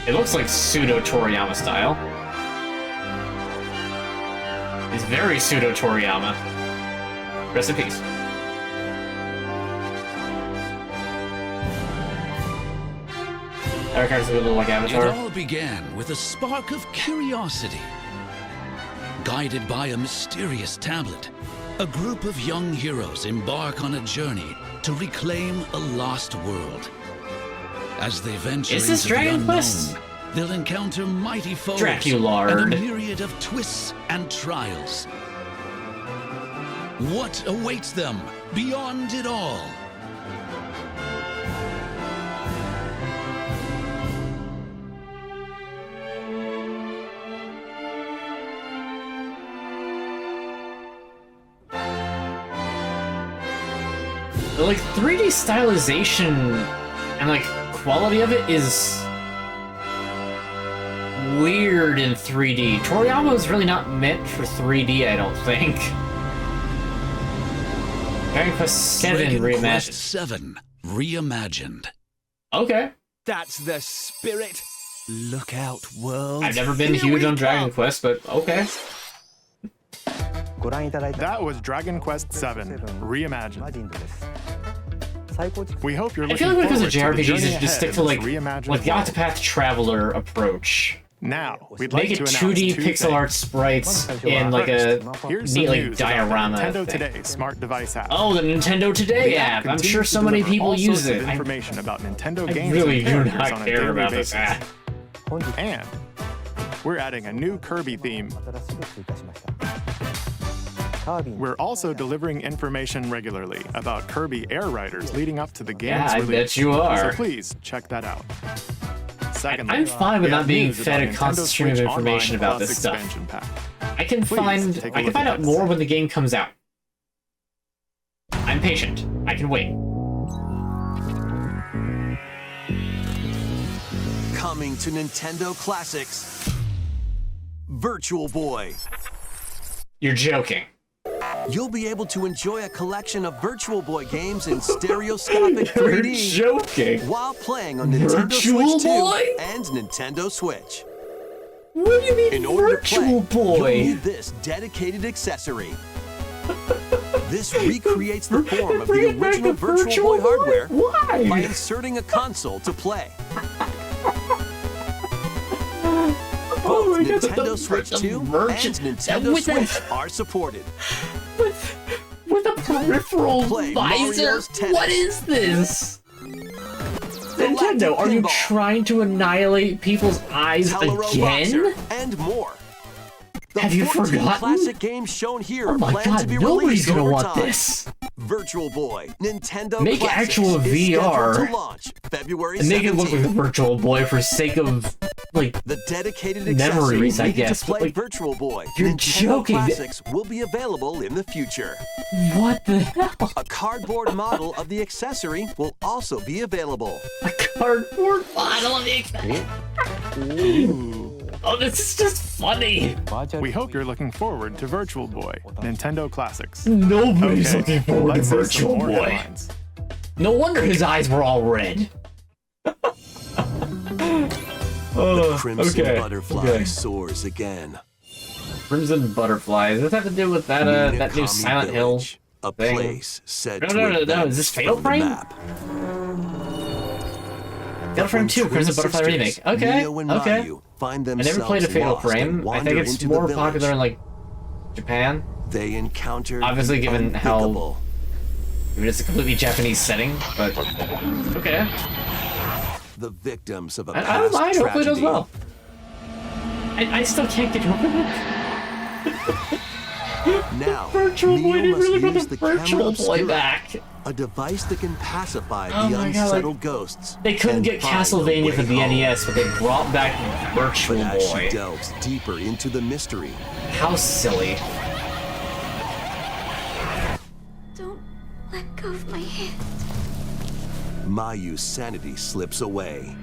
It looks like pseudo Toriyama style. It's very pseudo Toriyama. Rest in peace. Our characters look like Avatar. It all began with a spark of curiosity. Guided by a mysterious tablet, a group of young heroes embark on a journey to reclaim a lost world. As they venture Is this into the Dragon unknown, Quest? they'll encounter mighty foes Draculard. and a myriad of twists and trials. What awaits them beyond it all? The, like, 3D stylization and, like, quality of it is weird in 3D. Toriyama is really not meant for 3D, I don't think. Dragon Quest VII Dragon reimagined. Quest 7 reimagined. Okay. That's the spirit. Look out, world. I've never been huge on Dragon Quest, but okay. That was Dragon Quest VII Reimagined. We hope you're I looking feel like because of forward to the JRPGs, journey they should just stick ahead to in like this reimagined the world. Octopath Traveler approach. Now, we'd Make like it to announce 2D two pixel things. art sprites in like a Here's some neat like news about the diorama Nintendo thing. Today smart device app. Oh, the Nintendo Today The app. I'm continues sure to so many deliver people all use sorts of it. information about Nintendo I games really and do characters not on a care daily about this basis. app. And we're adding a new Kirby theme. We're also delivering information regularly about Kirby Air Riders leading up to the game's Yeah, I release. bet you are. So please check that out. Secondly, I'm fine with we not have being news fed about a Nintendo constant stream of Switch information Online about Plus this stuff. expansion pack. I can Please take a look find at out this. more when the game comes out. I'm patient. I can wait. Coming to Nintendo Classics, Virtual Boy. You're joking. You'll be able to enjoy a collection of Virtual Boy games in stereoscopic You're 3D joking. while playing on Nintendo Virtual Switch 2 Boy? and Nintendo Switch. What do you mean In order Virtual to play, Boy? you'll need this dedicated accessory. This recreates the form of the Bring it back original to Virtual Boy hardware Why? by inserting a console to play. Oh Both my God, Nintendo the Switch 2 and merchant- Nintendo with that- Switch are supported. With a peripheral Play visor? Mario's Tennis. What is this? Nintendo, are you Pinball. trying to annihilate people's eyes Telero again? Boxer, and more. The Have you 14 forgotten? classic games shown here Oh my plan to God, be nobody's released gonna over want time. this. Virtual Boy, Nintendo Make Classics actual is VR scheduled to launch February And make it look 17th. like a Virtual Boy for sake of, like, The dedicated memories, accessory I needed guess, to but, play like, Virtual Boy, you're Nintendo joking. Classics will be available in the future. what the hell? A cardboard model of the accessory will also be available. A cardboard model of the Oh, this is just funny. We hope you're looking forward to Virtual Boy, Nintendo Classics. Nobody's Okay, looking forward to let's see some Virtual more Boy. headlines. No wonder his eyes were all red. The Crimson Butterfly soars again. Crimson Butterfly. Does this have to do with that that new Minakami Silent Hill Village, a thing? place said No, to no, no, no. advance Is this Fatal from the Frame? map. Fatal Frame 2, When Crimson twin Butterfly remake. sisters, Okay, Neo and okay. Mayu find I never played a themselves Fatal lost and Frame. I wander think it's into more the popular village. in like Japan. They encounter Obviously, the given how unthinkable. I mean, it's a completely Japanese setting, but okay. The victims of a I past don't mind. Hopefully, it does tragedy. well. I still can't get over it. Now, Virtual Boy Neo didn't must really bring use the the camera Virtual Boy obscura, back. a device that can pacify Oh the my God, unsettled like, ghosts. They couldn't and get find a Castlevania for way the home. NES, but they brought back Virtual But as Boy. she delves deeper into the mystery, How silly. Don't let go of my hand. Mayu's sanity slips away.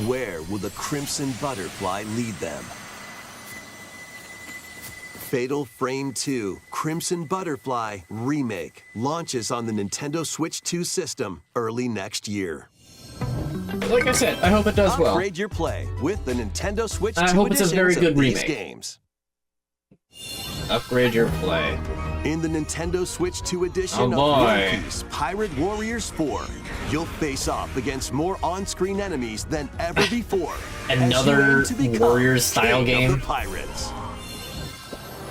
Where will the Crimson Butterfly lead them? Fatal Frame 2, Crimson Butterfly Remake launches on the Nintendo Switch 2 system early next year. Like I said, I hope it does well. Upgrade your play with the Nintendo Switch 2 I hope it's a very editions of good these remake. games. Upgrade your play. In the Nintendo Switch 2 edition Oh, of boy. One Piece Pirate Warriors 4, you'll face off against more on-screen enemies than ever before. as you Another aim to become Warriors-style king game? of the pirates.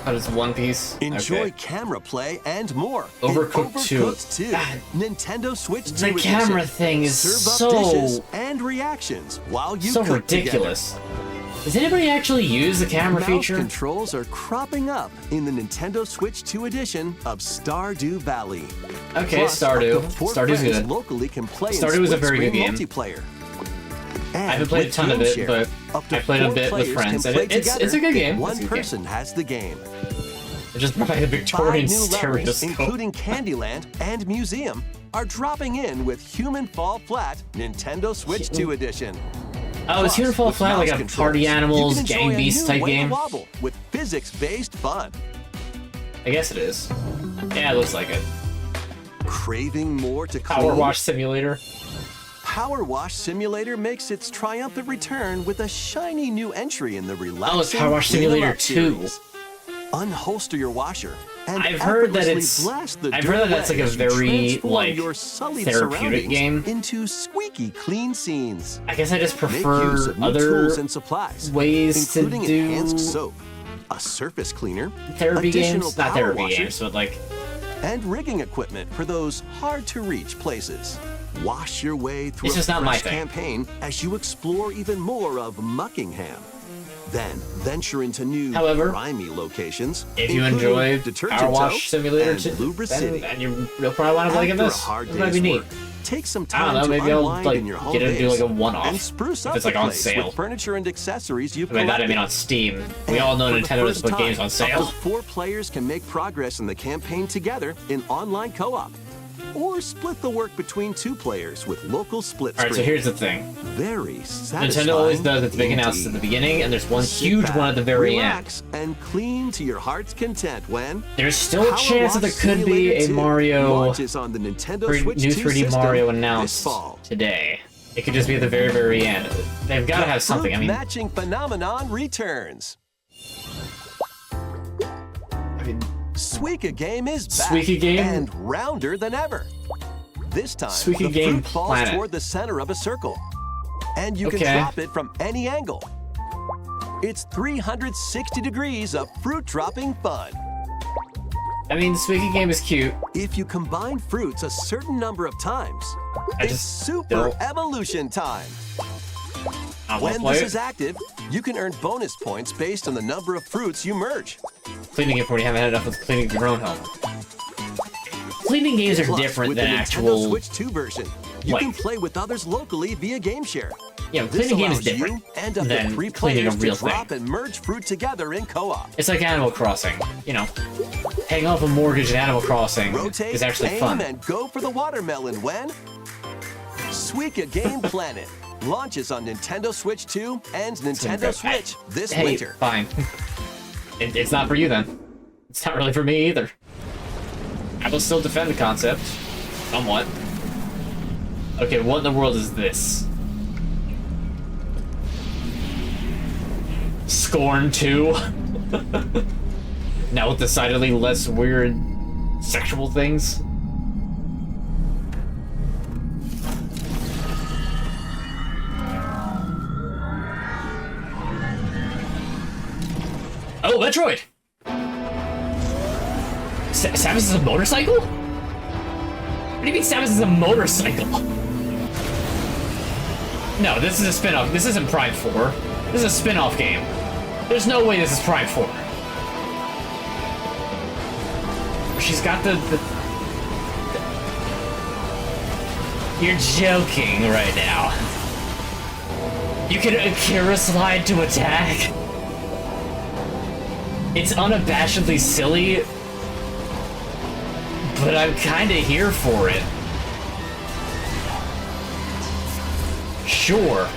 How does One Piece? Enjoy Okay. camera play and more. Overcooked in 2. Overcooked 2. Nintendo Switch 2 The edition. camera thing is Serve up so- dishes and reactions while you So cook ridiculous. together. Does anybody actually use the camera Mouse feature? controls are cropping up in the Nintendo Switch 2 edition of Stardew Valley. Okay, Plus, Stardew. up to 4 Stardew's friends good. locally can play in Stardew is a very good split-screen game. multiplayer. I haven't And played a with ton of Game it, Share, but up to I played a 4 bit with players friends, can and play it's a together good if game. One It's a good game. person has the game. Just buy the 5 Victorian new levels, stereoscope. including Candyland and Museum, are dropping in with Human Fall Flat Nintendo Switch 2 edition. Oh, is Human Fall with Flat like mouse a controls, Party you Animals, can enjoy Gang a Beasts new type way to game? wobble with physics-based fun. I guess it is. Yeah, it looks like it. Craving more to clean? Power Wash Simulator. Power Wash Simulator makes its triumphant return with a shiny new entry in the relaxing Oh, it's Power Wash Clean 'em Simulator Up 2. series. Unholster your washer and I've heard that effortlessly it's- blast the I've dirt heard that that's away like a as you very, transform like, your sullied therapeutic surroundings game. into squeaky clean scenes. I guess I just Make use prefer of new other tools and supplies, ways to including enhanced do soap, a surface cleaner, therapy additional games. Not power therapy washers, games, but like and rigging equipment for those hard-to-reach places. Wash your way through It's a just not my fresh thing. campaign as you explore even more of Muckingham. Then venture into new, However, grimy locations. if you including enjoy Detergent Power Tow Wash Simulator and 2, Lubra City. then you'll probably wind up liking After a this. hard This might be day's neat. work, take some I time don't know, to maybe I'll unwind like in your home get it and do base like a one-off and spruce if up it's the like on place sale. with furniture and accessories you've By that I collected. mean on Steam. We all know For the Nintendo doesn't first put games time, on sale. Up to 4 players can make progress in the campaign together in online co-op, or split the work between 2 players with local split Alright, so screen. here's the thing. Very satisfying. Nintendo always does its big announcements at the beginning, and there's one huge one at the very end. Relax and clean to your heart's content when There's still a Power chance that there Wash could be Simulator a 2 Mario launches on the Nintendo Switch new 2 3D system Mario this announced fall. today. It could just be at the very, very end. They've got to have something. I Fruit mean, matching phenomenon returns. Suika Game is back Suika Game? and rounder than ever. This time, Suika the Game fruit falls Planet. toward the center of a circle, and you can Okay. drop it from any angle. It's 360 degrees of fruit dropping fun. I mean, Suika Game is cute. If you combine fruits a certain number of times, I it's just super don't- evolution time. I want to When play this it. is active, you can earn bonus points based on the number of fruits you merge. Cleaning it when you haven't had enough with cleaning your own home. Cleaning games are Plus, different with than the Nintendo actual. Switch 2 version, you like- can play with others locally via Game Share. Yeah, This cleaning game is allows you different and up to than 3 cleaning a players real to thing. drop and merge fruit together in co-op. It's like Animal Crossing. You know, paying off a mortgage in Animal Crossing Rotate, is actually aim, fun. and go for the watermelon when Suika Game Planet launches on Nintendo Switch 2 and Nintendo Switch this Hey, winter. fine. It's not for you then. It's not really for me either. I will still defend the concept. Somewhat. Okay, what in the world is this? Scorn 2? Now with decidedly less weird sexual things? Oh, Metroid! Samus is a motorcycle? What do you mean Samus is a motorcycle? No, this is a spin-off. This isn't Prime 4. This is a spin-off game. There's no way this is Prime 4. She's got the... You're joking right now. You can Akira slide to attack? It's unabashedly silly, but I'm kinda here for it. Sure.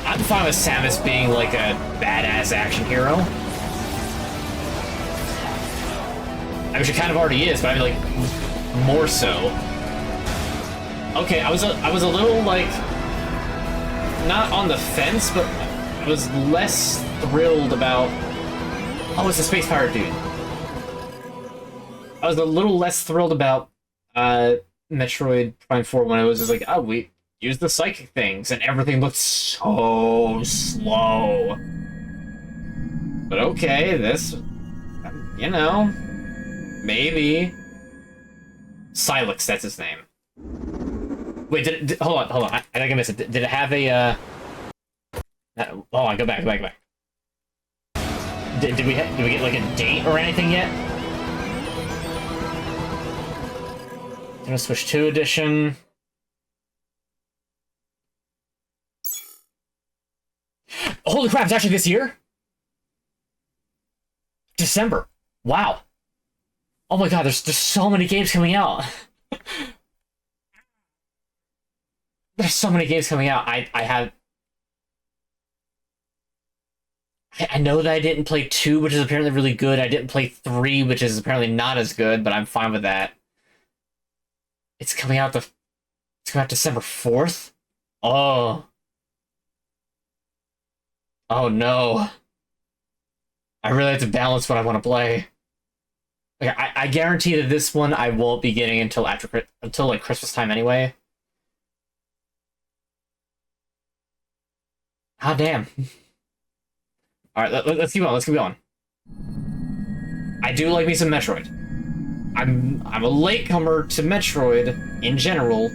I'm fine with Samus being like a badass action hero. I mean, she kind of already is, but I mean, like, more so. Okay, I was a little, like, not on the fence, but I was less thrilled about... Oh, it's a Space Pirate dude. I was a little less thrilled about Metroid Prime 4 when it was just like, oh, we use the psychic things, and everything looked so slow. But okay, this, you know, maybe. Silex, that's his name. Wait, hold on. I think I missed it. Did it have a, hold on, go back. Did we get, like, a date or anything yet? Nintendo Switch 2 edition. Holy crap, it's actually this year? December. Wow. Oh my god, there's so many games coming out. There's so many games coming out. I know that I didn't play 2, which is apparently really good. I didn't play 3, which is apparently not as good, but I'm fine with that. It's coming out December 4th? Oh. Oh no. I really have to balance what I want to play. Like, I guarantee that this one I won't be getting until like Christmas time anyway. Ah, damn. Alright, let's keep going. I do like me some Metroid. I'm a latecomer to Metroid in general.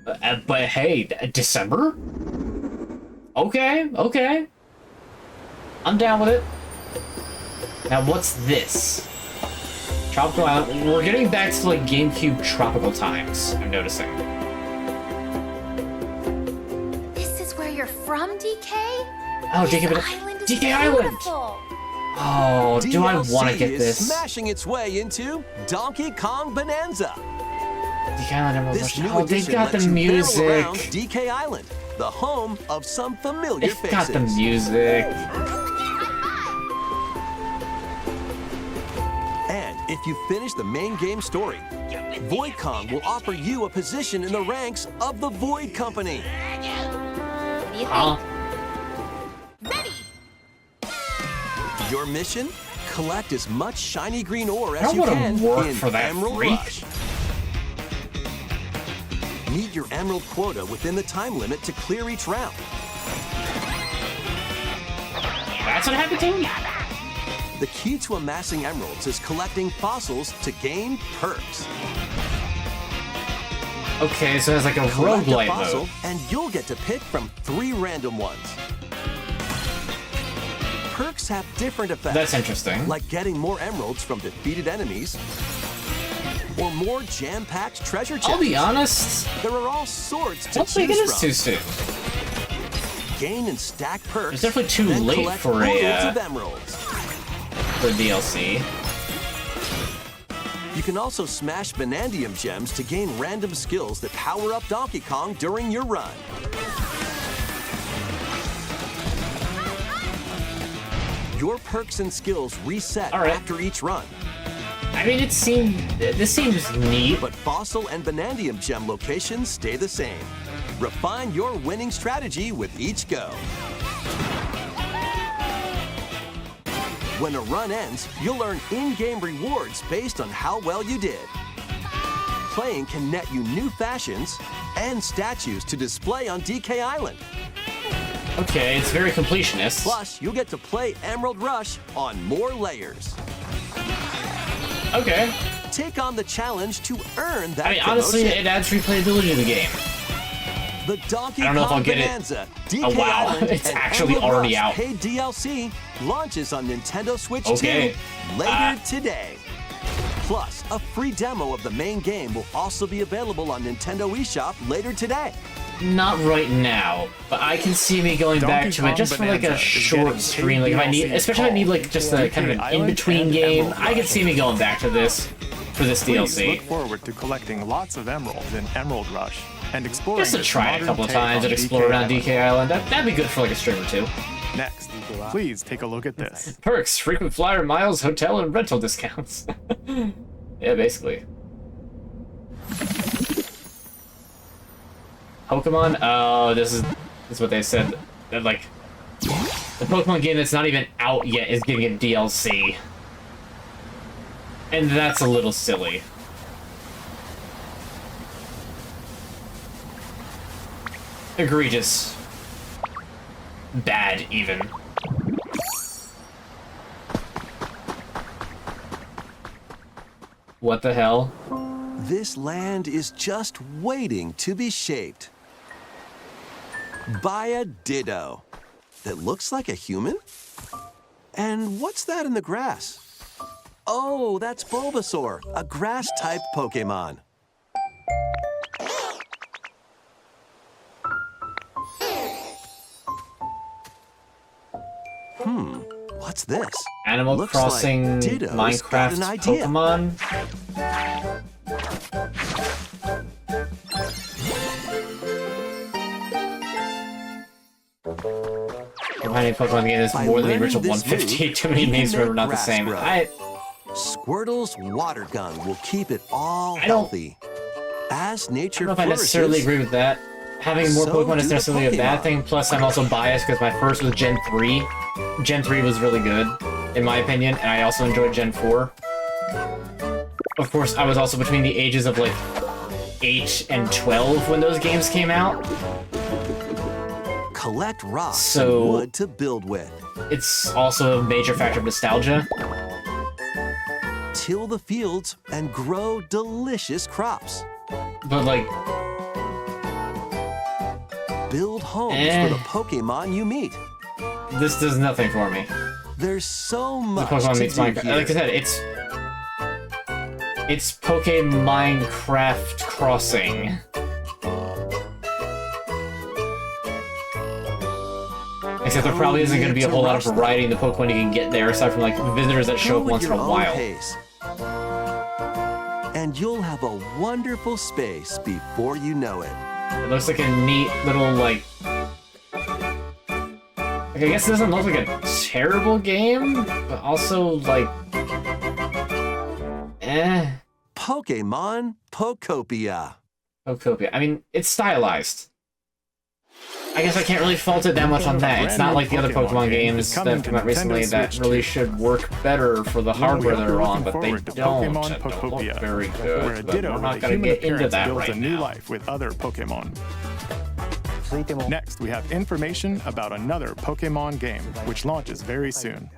But hey, December? Okay. I'm down with it. Now what's this? Tropical Island. We're getting back to like GameCube tropical times, I'm noticing. This is where you're from, DK? Oh, DK Island! Oh, DLC do I want to get is this? smashing its way into Donkey Kong Bonanza. DK Island Emerald This Rush. new Oh, they've edition got the lets you barrel music. around DK Island, the home of some familiar They've faces. got the music. And if you finish the main game story, Void Kong will offer you a position in the ranks of the Void Company. Ready! Your mission? Collect as much shiny green ore I as don't you wanna can work in for that Emerald freak. Rush. Meet your emerald quota within the time limit to clear each round. That's what happened to him? The key to amassing emeralds is collecting fossils to gain perks. Okay, so it's like a Collect a roguelite fossil, mode. and you'll get to pick from 3 random ones. Perks have different effects. That's interesting. Like getting more emeralds from defeated enemies, or more jam-packed treasure chests. I'll be honest. There are all sorts to Don't think it choose is from. too soon. Gain and stack perks. It's definitely too then late collect for oodles of emeralds. for DLC. You can also smash Vanadium gems to gain random skills that power up Donkey Kong during your run. Your perks and skills reset after each run. I mean, this seems neat. But fossil and Vanadium gem locations stay the same. Refine your winning strategy with each go. When a run ends, you'll earn in-game rewards based on how well you did. Playing can net you new fashions and statues to display on DK Island. Okay, it's very completionist. Plus, you'll get to play Emerald Rush on more layers. Okay. Take on the challenge to earn that I mean, honestly, promotion. it adds replayability to the game. The Donkey I don't know if Kong I'll get it. Bonanza, DK Oh, wow. Island, It's and actually Emerald already Rush out. paid DLC launches on Nintendo Switch Okay. 2 later today. Plus, a free demo of the main game will also be available on Nintendo eShop later today. Not right now, but I can see me going back Donkey to it Kong just for like a Bonanza is short getting stream. Like if I need, DLC especially if I need like called just a kind of an Island in-between and game, Emerald I could see me going back to this for this Please DLC. look forward to collecting lots of emeralds in Emerald Rush and exploring Just to this try it a modern couple of take times on and explore DK around Island. DK Island. That'd be good for like a stream or two. Next, please take a look at this. Perks, frequent flyer miles, hotel and rental discounts. Yeah, basically. Pokemon? Oh, this is what they said. That, like, the Pokemon game that's not even out yet is getting a DLC. And that's a little silly. Egregious. Bad, even. What the hell? This land is just waiting to be shaped by a Ditto that looks like a human? And what's that in the grass? Oh, that's Bulbasaur, a grass-type Pokemon. What's this? Animal Looks Crossing, like Ditto's Minecraft, got an idea. Pokemon. How many Pokemon game is By more than the learning original this 150? move, Too many you can names remember make not the grass same. grow. Squirtle's water gun will keep it all healthy. As I nature don't know if I necessarily agree with that. Having more So Pokemon is do the necessarily a bad Pokemon. thing, plus I'm also biased because my first was Gen 3. Gen 3 was really good, in my opinion, and I also enjoyed Gen 4. Of course, I was also between the ages of, like, 8 and 12 when those games came out. collect rocks So- and wood to build with. It's also a major factor of nostalgia. Till the fields and grow delicious crops. But, like, Build homes Eh. for the Pokemon you meet. this does nothing for me. There's so The much Pokemon to meets do Minecraft. here. Like I said, it's Minecraft Crossing. Except there probably isn't going to be a whole lot of variety in the Pokemon you can get there, aside from like visitors that show Go up at once in your a own while. pace. And you'll have a wonderful space before you know it. It looks like a neat little like. I guess it doesn't look like a terrible game, but also like. Pokemon Pokopia. Pokopia. I mean, it's stylized. I guess I can't really fault it that much on that. It's not like the other Pokemon games that have come out recently that really should work better for the hardware they're on, but they don't. Pokemon They don't look Pokopia, very where a good, but Ditto we're with not a going to human get into appearance that builds right a new now. life with other Pokemon. Next, we have information about another Pokemon game, which launches very soon.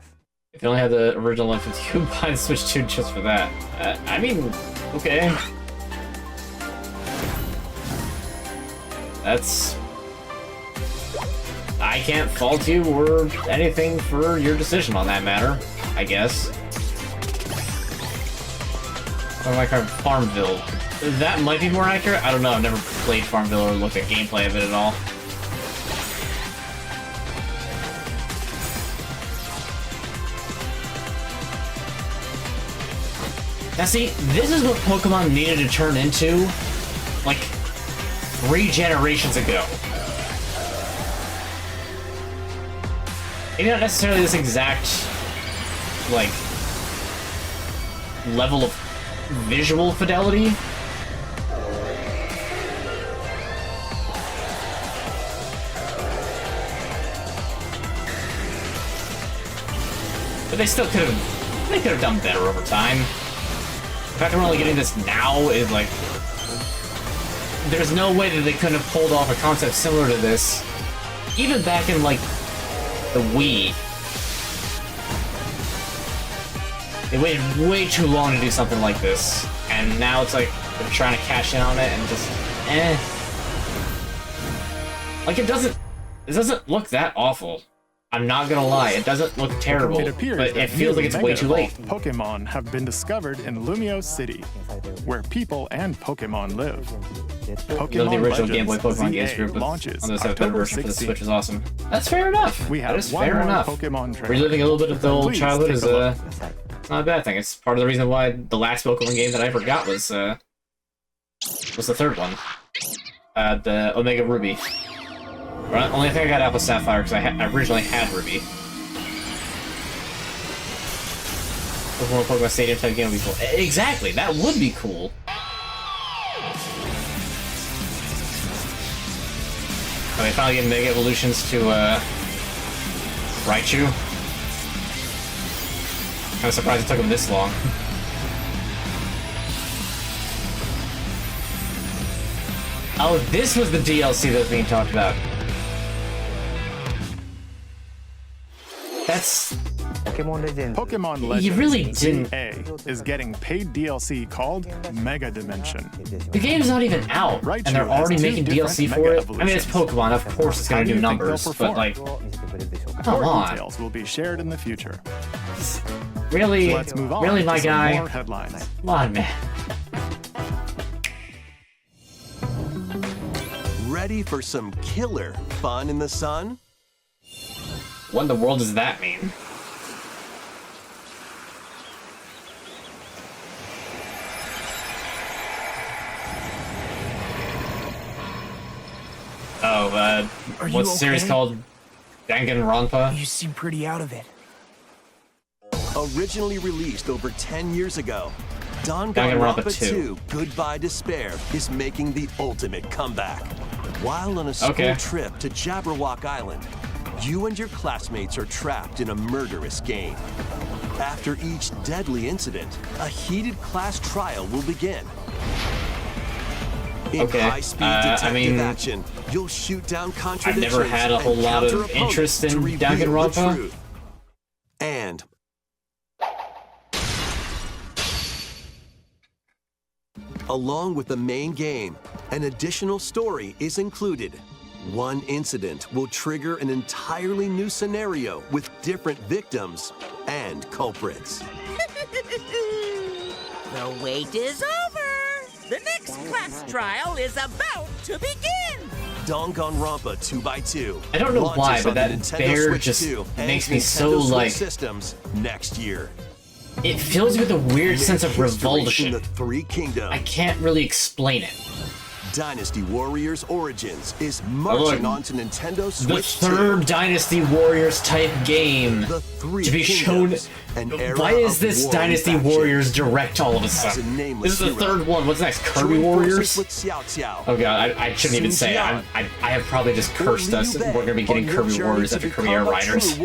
If you only had the original 150, you buy the Switch 2 just for that. I mean, okay. That's... I can't fault you or anything for your decision on that matter, I guess. Or like our Farmville. That might be more accurate. I don't know. I've never played Farmville or looked at gameplay of it at all. Now see, this is what Pokemon needed to turn into, like, 3 generations ago. Maybe not necessarily this exact, like, level of visual fidelity. But they still could have done better over time. The fact that we're only getting this now is like... There's no way that they couldn't have pulled off a concept similar to this, even back in, like, the Wii. They waited way too long to do something like this, and now it's like they're trying to cash in on it and just... Like, it doesn't look that awful. I'm not gonna lie, it doesn't look terrible, It appears but that it feels like it's new way too late. Mega Evolved Pokemon have been discovered in Lumio City, where people and Pokemon live. Pokemon The original Game Legends Boy Pokemon ZA games group with, on launches the 7th October version for the 16th. Switch is awesome. That's fair enough. We That have is one fair more enough. Pokemon trailer. Reliving a little bit of the old Please childhood take is a look. it's not a bad thing. It's part of the reason why the last Pokemon game that I ever got was the third one. The Omega Ruby. Well, only thing I got Alpha Sapphire because I originally had Ruby. Pokemon Pokemon Stadium type game would be cool. Exactly, that would be cool. Oh, they finally get Mega Evolutions to Raichu. Kind of surprised it took them this long. Oh, this was the DLC that was being talked about. That's... Pokemon Legends You really didn't... A is getting paid DLC called Mega Dimension. The game's not even out, and they're already making DLC for it. I mean, it's Pokemon, of course it's gonna do numbers, but like... Come More on. details will be shared in the future. Really? So let's move on Really, to my some guy? more headlines. Come on, man. Ready for some killer fun in the sun? What in the world does that mean? Oh, what's the series called? Danganronpa? You seem pretty out of it. Originally released over 10 years ago, Danganronpa Danganronpa 2. 2 Goodbye Despair is making the ultimate comeback. While on a school Okay. trip to Jabberwock Island, you and your classmates are trapped in a murderous game. After each deadly incident, a heated class trial will begin. In Okay, high-speed I detective mean, action, you'll shoot down I've contradictions never had a whole and lot of counter opponents interest in to reveal the Danganronpa. truth. And along with the main game, an additional story is included. One incident will trigger an entirely new scenario with different victims and culprits. The wait is over. The next class trial is about to begin. Danganronpa 2x2. I don't know launches why, but on the that Nintendo bear Switch just 2 and makes me Nintendo so, Switch like- systems next year. It fills me with a weird sense of Make history in revulsion. the Three Kingdoms. I can't really explain it. Dynasty Warriors Origins is look, marching onto Nintendo The Switch third Dynasty Warriors type game The Three to be shown. Kingdoms, an era Why is of this warring Dynasty faction. Warriors Direct all of a As a sudden? nameless This is the hero, third one. What's next? Kirby join Warriors? forces with Xiao Xiao. Oh god, I shouldn't even say it. I have probably just cursed us. We're gonna be getting Kirby Warriors after Kirby Air Riders.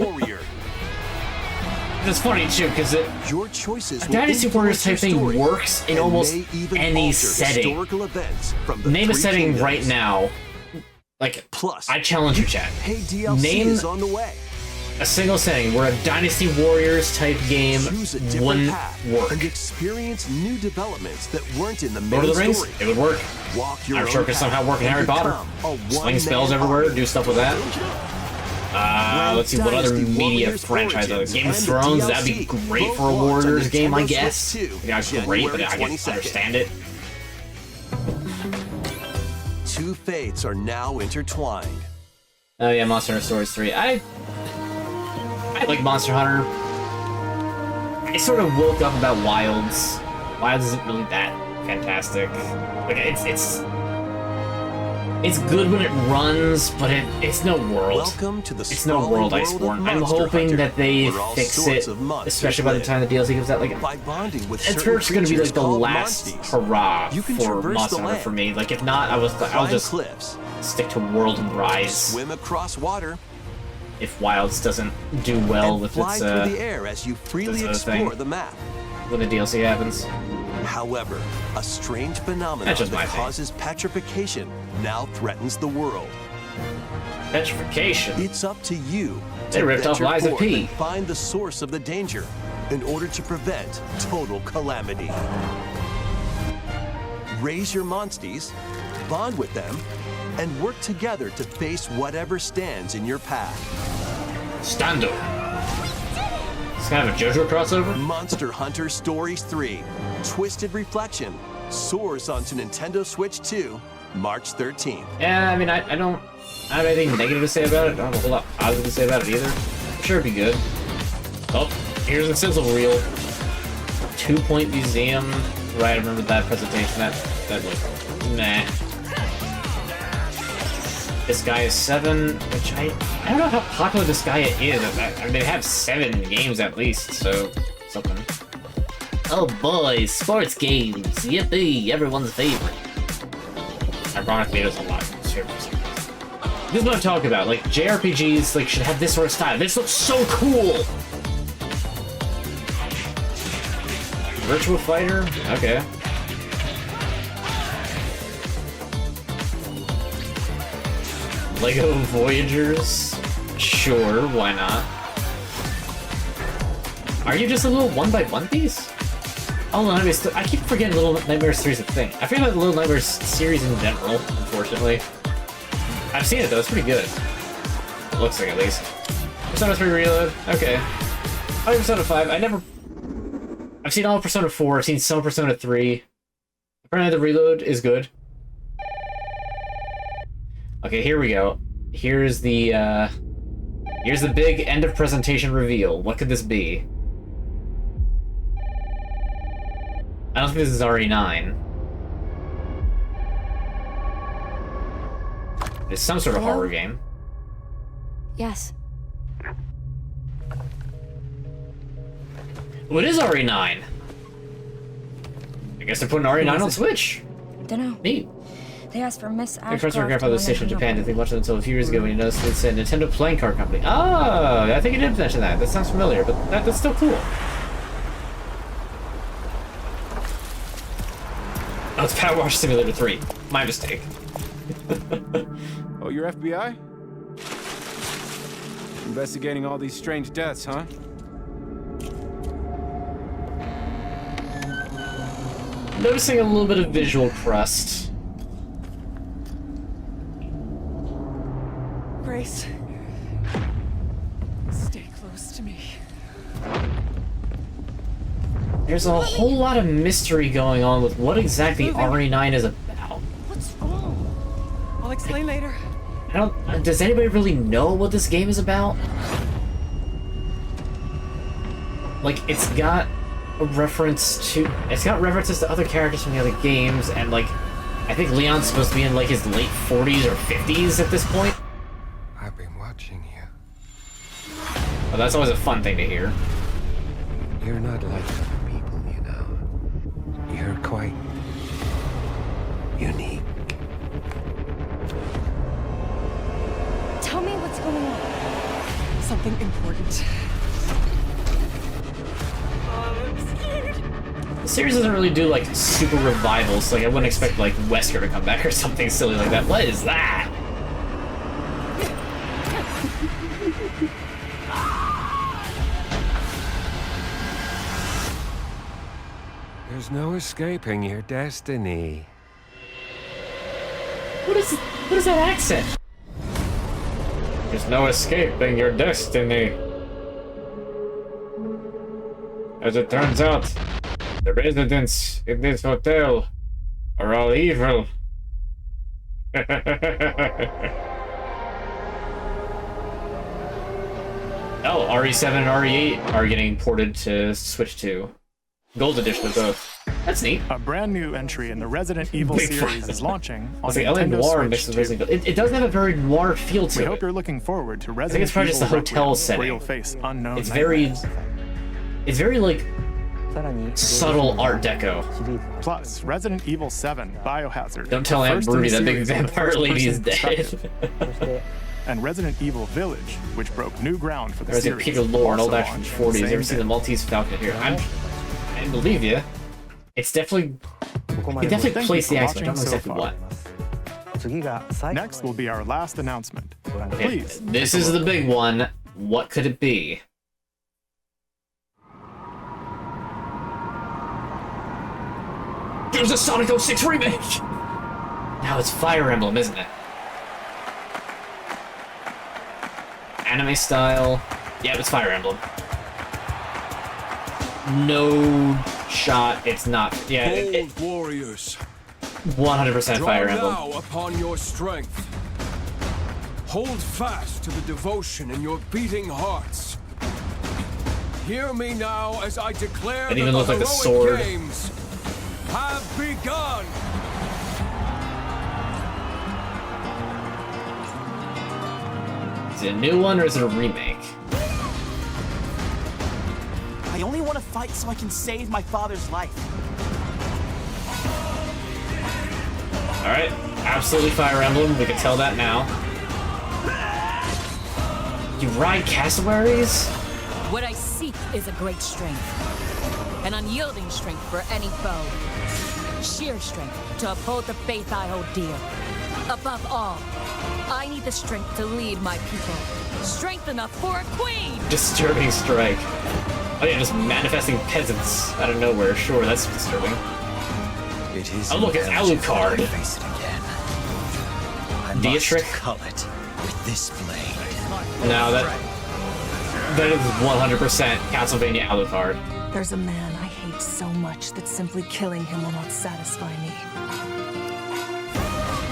It's funny too, because Your choices will Dynasty Warriors type influence your thing story works in and almost may even any alter setting. historical events from the Name a Three setting Kingdoms. right now. Like, Plus, I challenge you, chat. Hey, DLC Name is on the way. a single setting where a Dynasty Warriors type game Choose a different wouldn't path work. and experience new developments that weren't in the main Lord of the Rings, story. it would work. Walk your I'm own sure it could somehow path work in and Harry Potter. become a Sling one-man spells everywhere, army. do stuff with that. Let's see, what other Dynasty media Warriors franchise? Origins Game of and the Thrones, that'd be DLC great for a both launch on Warriors game, I Nintendo guess. Switch 2, Yeah, it's great, but I January can 22nd. understand it. Two fates are now intertwined. Oh yeah, Monster Hunter Stories 3. I like Monster Hunter. I sort of woke up about Wilds. Wilds isn't really that fantastic. Like it's good when it runs, but it's no world. Welcome to the It's no world, Iceborne. I'm hoping that they fix it, especially by the time the DLC comes out. Like, By bonding with it's certain first gonna be like creatures the called last monsties. hurrah You can for traverse Monster the Hunter land, for me. Like, if not, I'll climb just cliffs, stick to World and Rise. swim across water, If Wilds doesn't do well and with fly its through the air as you freely this other thing. explore the map. when the DLC happens. However, a strange phenomenon That's just my that thing. causes petrification now threatens the world. Petrification. It's up to you They to ripped off venture Lies of forth P. and find the source of the danger in order to prevent total calamity. Raise your monsties, bond with them, and work together to face whatever stands in your path. Stando. It's kind of a JoJo crossover. Monster Hunter Stories 3, Twisted Reflection, soars onto Nintendo Switch 2, March 13th. Yeah, I mean, I don't have anything negative to say about it. I don't have a whole lot positive to say about it either. I'm sure it'd be good. Oh, here's the sizzle reel. 2-point museum. Right, I remember that presentation. That looked meh. Disgaea 7, which I don't know how popular Disgaea is. I mean, they have 7 games at least, so something. Oh boy, sports games! Yippee! Everyone's favorite. Ironically, there's a lot of services. This is what I'm talking about. Like JRPGs, like should have this sort of style. This looks so cool. Virtua Fighter? Okay. Lego Voyagers? Sure, why not? Are you just a little 1x1 piece? Oh, Little Nightmares. I keep forgetting Little Nightmares 3 is a thing. I forget about the Little Nightmares series in general, unfortunately. I've seen it though, it's pretty good. It looks like, at least. Persona 3 Reload? Okay. Oh, Persona 5. I've seen all of Persona 4, I've seen some Persona 3. Apparently the Reload is good. Okay, here we go. Here's the big end of presentation reveal. What could this be? I don't think this is RE9. It's some sort of horror game. Yes. Oh, it is RE9! I guess they're putting RE9 on Switch! Dunno. Neat. They asked for Miss My friends Ashcroft. my grandfather's station in Japan. I think watched it until a few years ago when he noticed it said Nintendo Playing Card Company. Oh, I think you did mention that. That sounds familiar, but that's still cool. Oh, it's Power Wash Simulator 3. My mistake. Oh, you're FBI? Investigating all these strange deaths, huh? Noticing a little bit of visual crust. Grace, stay close to me. There's a whole lot of mystery going on with what exactly RE9 is about. What's wrong? I'll explain later. Does anybody really know what this game is about? Like, it's got references to other characters from the other games, and like, I think Leon's supposed to be in like his late 40s or 50s at this point. I've been watching you. Well, that's always a fun thing to hear. You're not like other people, you know. You're quite unique. Tell me what's going on. Something important. The series doesn't really do like super revivals, like I wouldn't expect like Wesker to come back or something silly like that. What is that? There's no escaping your destiny. What is that accent? There's no escaping your destiny. As it turns out, the residents in this hotel are all evil. Oh, RE7 and RE8 are getting ported to Switch 2. Gold edition of both. That's neat. A brand new entry in the Resident Evil series is launching on It's like LA Nintendo Noir Switch mixed with 2. Resident Evil. It does have a very noir feel to We it. hope you're looking forward to I think Resident it's probably just the Evil hotel Requiem, setting. where you'll face unknown It's very like subtle Art Deco. Plus, Resident Evil 7 Biohazard. Don't tell the Aunt first in Broody the that big series on the vampire lady is first-person dead. perspective. And Resident Evil Village, which broke new ground for the Resident series. Peter Lore, an old also action launched from the 40s. the Ever same seen the day. Maltese Falcon here? I believe you. It's definitely. You definitely Thank place you the for accent. I don't know watching exactly so what. Next will be our last announcement. Okay, Please. this is the big one. What could it be? There's a Sonic 06 remake! Now it's Fire Emblem, isn't it? Anime style. Yeah, it's Fire Emblem. No shot, it's not. Yeah, Bold warriors. 100% Fire Draw Emblem. now upon your strength. Hold fast to the devotion in your beating hearts. Hear me now as I declare It that even the looked like the heroic sword. games have begun. Is it a new one or is it a remake? I only want to fight so I can save my father's life. Alright, absolutely Fire Emblem, we can tell that now. You ride cassowaries? What I seek is a great strength. An unyielding strength for any foe. Sheer strength to uphold the faith I hold dear. Above all, I need the strength to lead my people. Strength enough for a queen! Disturbing strike. Oh yeah, just manifesting peasants out of nowhere. Sure, that's disturbing. It is oh look, it's Alucard. Face it again. I Dietrich. must cull it with this blade. No, that is 100% Castlevania Alucard. There's a man I hate so much that simply killing him will not satisfy me.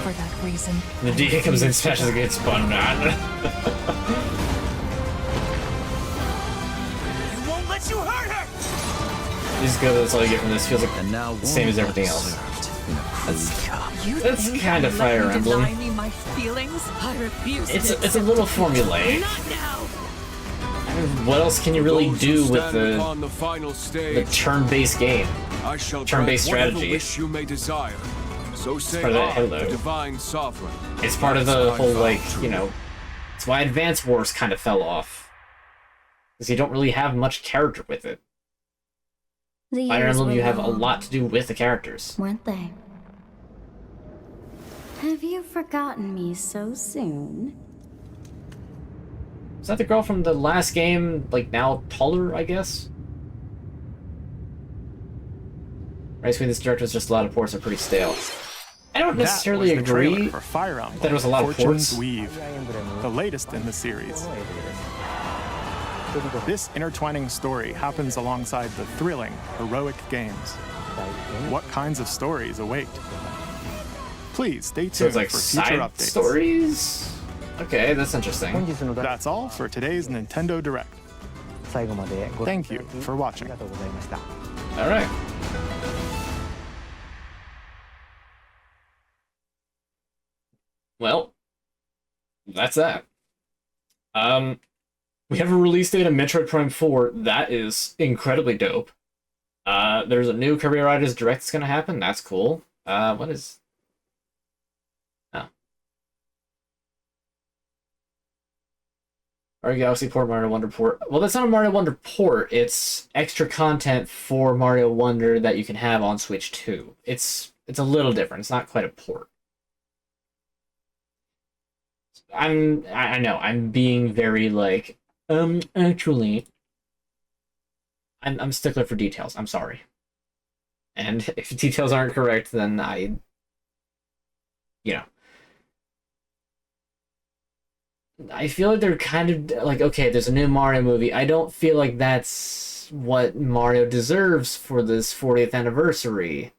For that reason, The DK comes in, smashes against Banana. I won't let you hurt her! He's good, that's all you get from this. Feels like the same as everything else. That's kind of Fire Emblem. Deny me my feelings? I refuse It's to a little formulaic. Not now! What else can you really Those do who with stand upon the final the stage, turn-based game? I shall Turn-based grant whatever strategy. wish you may desire. So say part of that I, Halo. the divine sovereign. It's part of That's the my whole, vow like, to you know, it's why Advance Wars kind of fell off. Because you don't really have much character with it. The Fire years Emblem, were you have a long, lot to do with the characters. weren't they? Have you forgotten me so soon? Is that the girl from the last game, like, now taller, I guess? Right between this director was just a lot of ports are pretty stale. I don't necessarily that was the trailer agree for Fire Emblem, that it was a lot of Fortune's ports. Weave, the latest in the series. This intertwining story happens alongside the thrilling, heroic games. What kinds of stories await? Please stay tuned So it's like for side future updates. stories? Okay, that's interesting. That's all for today's Nintendo Direct. Thank you for watching. Alright. Well, that's that. We have a release date of Metroid Prime 4. That is incredibly dope. There's a new Career Riders Direct that's gonna happen. That's cool. What is... Oh. Mario Galaxy port, Mario Wonder port. Well, that's not a Mario Wonder port. It's extra content for Mario Wonder that you can have on Switch 2. It's a little different. It's not quite a port. I know, I'm being very, like, actually... I'm stickler for details. I'm sorry. And if details aren't correct, then you know. I feel like they're kind of like, okay, there's a new Mario movie. I don't feel like that's what Mario deserves for this 40th anniversary.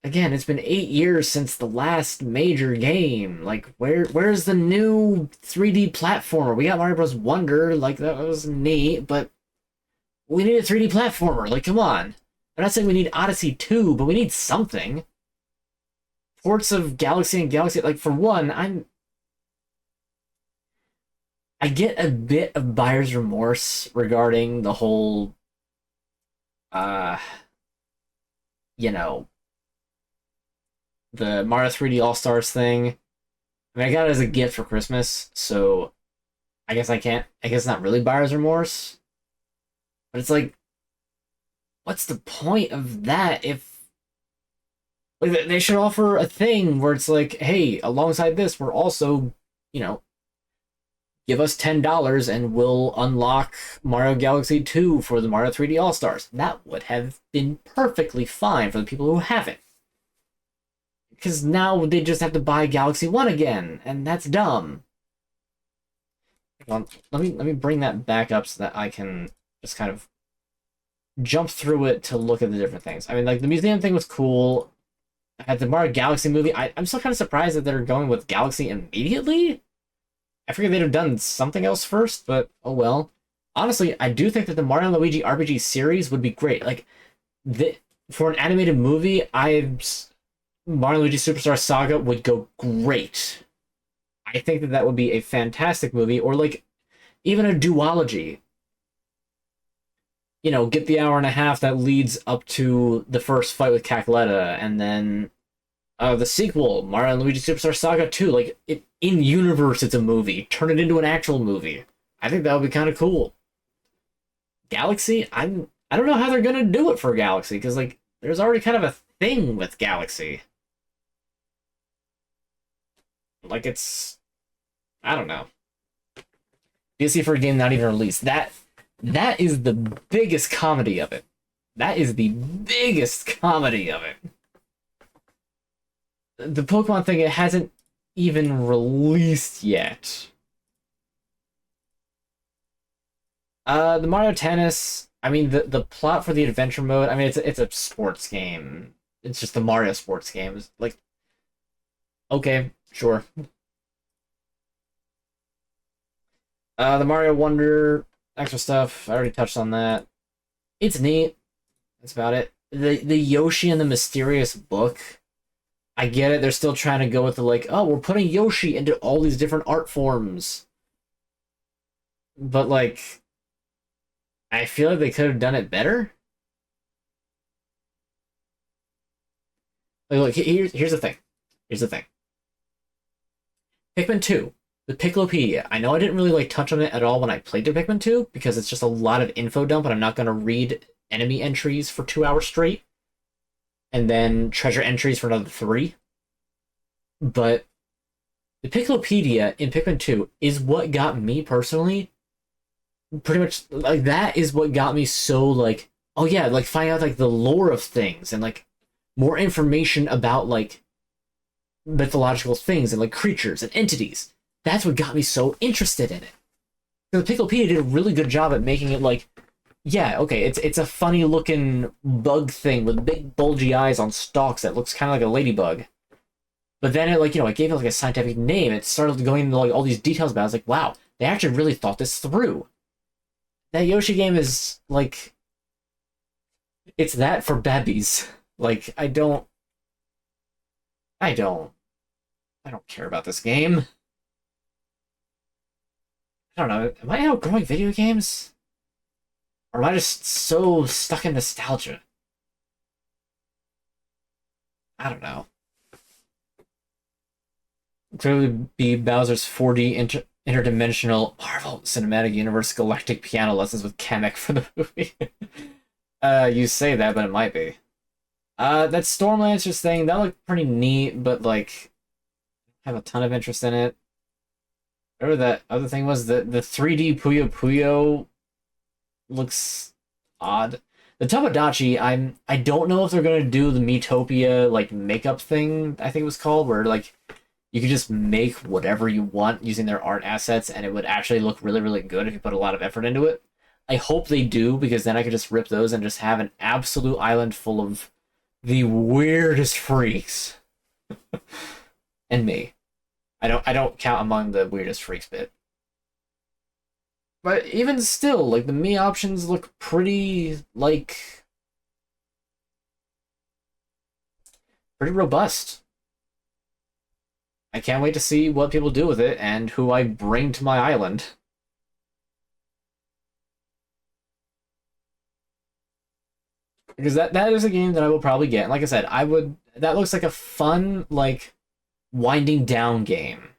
Again, it's been 8 years since the last major game. Like, where's the new 3D platformer? We got Mario Bros. Wonder, like, that was neat, but we need a 3D platformer. Like, come on. I'm not saying we need Odyssey 2, but we need something. Ports of Galaxy and Galaxy, like, for one, I get a bit of buyer's remorse regarding the whole, you know, the Mario 3D All-Stars thing. I mean, I got it as a gift for Christmas, so I guess I guess it's not really buyer's remorse. But it's like, what's the point of that if... Like, they should offer a thing where it's like, hey, alongside this, we're also, you know, give us $10 and we'll unlock Mario Galaxy 2 for the Mario 3D All-Stars. That would have been perfectly fine for the people who have it. Because now they just have to buy Galaxy 1 again, and that's dumb. Hold on, let me bring that back up so that I can just kind of jump through it to look at the different things. I mean, like, the museum thing was cool. At the Mario Galaxy movie, I'm still kind of surprised that they're going with Galaxy immediately. I figured they'd have done something else first, but oh well. Honestly, I do think that the Mario & Luigi RPG series would be great. Like, for an animated movie, Mario & Luigi Superstar Saga would go great. I think that would be a fantastic movie, or like even a duology. You know, get the hour and a half that leads up to the first fight with Cackletta, and then the sequel, Mario and Luigi Superstar Saga 2. Like, in universe, it's a movie. Turn it into an actual movie. I think that would be kind of cool. Galaxy, I don't know how they're gonna do it for Galaxy, because like there's already kind of a thing with Galaxy. Like, it's, I don't know. DLC for a game not even released. That is the biggest comedy of it. That is the biggest comedy of it. The Pokemon thing, it hasn't even released yet. The Mario Tennis, I mean, the plot for the adventure mode, I mean, it's a sports game. It's just the Mario sports game. It's like, okay, sure. The Mario Wonder extra stuff, I already touched on that. It's neat. That's about it. The Yoshi and the Mysterious Book, I get it. They're still trying to go with the like, oh, we're putting Yoshi into all these different art forms. But like, I feel like they could have done it better. Like, look, here's the thing. Here's the thing. Pikmin 2, the Piccolopedia. I know I didn't really like touch on it at all when I played through Pikmin 2, because it's just a lot of info dump, and I'm not going to read enemy entries for 2 hours straight, and then treasure entries for another 3. But the Piccolopedia in Pikmin 2 is what got me personally, pretty much, like, that is what got me so, like, oh yeah, like, finding out, like, the lore of things, and, like, more information about, like, mythological things, and, like, creatures and entities. That's what got me so interested in it. The Piccolopedia did a really good job at making it, like, yeah, okay, it's a funny-looking bug thing with big, bulgy eyes on stalks that looks kind of like a ladybug. But then it, like, you know, it gave it, like, a scientific name. It started going into, like, all these details about it. I was like, wow, they actually really thought this through. That Yoshi game is, like, it's that for babbies. Like, I don't care about this game. I don't know, am I outgrowing video games? Or am I just so stuck in nostalgia? I don't know. Clearly be Bowser's 4D interdimensional Marvel Cinematic Universe galactic piano lessons with Kamek for the movie. You say that, but it might be. That Storm Lancers thing, that looked pretty neat, but, like, I have a ton of interest in it. Whatever that other thing was, the 3D Puyo Puyo looks odd. The Tomodachi, I don't know if they're gonna do the Miitopia, like, makeup thing, I think it was called, where, like, you could just make whatever you want using their art assets, and it would actually look really, really good if you put a lot of effort into it. I hope they do, because then I could just rip those and just have an absolute island full of the weirdest freaks. And me. I don't count among the weirdest freaks bit. But even still, like, the Mii options look pretty, like, pretty robust. I can't wait to see what people do with it and who I bring to my island. Because that is a game that I will probably get. And like I said, that looks like a fun, like, winding down game.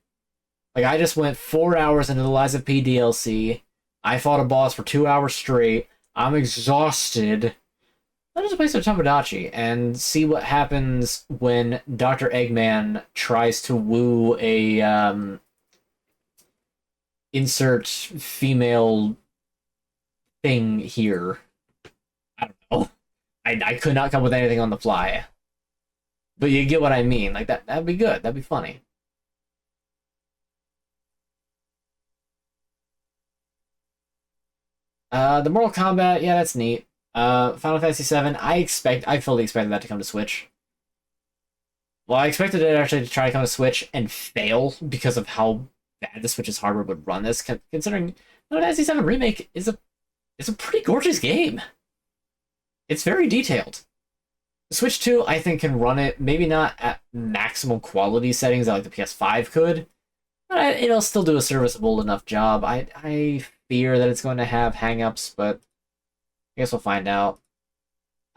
Like, I just went 4 hours into the Lies of P DLC. I fought a boss for 2 hours straight. I'm exhausted. I'll just play some Tomodachi and see what happens when Dr. Eggman tries to woo a, insert female thing here. I don't know. I could not come with anything on the fly. But you get what I mean. Like, that'd be good. That'd be funny. The Mortal Kombat, yeah, that's neat. Final Fantasy VII, I fully expected that to come to Switch. Well, I expected it actually to try to come to Switch and fail because of how bad the Switch's hardware would run this, considering Final Fantasy VII Remake is a pretty gorgeous game. It's very detailed. The Switch 2, I think, can run it, maybe not at maximum quality settings that, like, the PS5 could, But it'll still do a serviceable enough job. I fear that it's going to have hang-ups, but I guess we'll find out.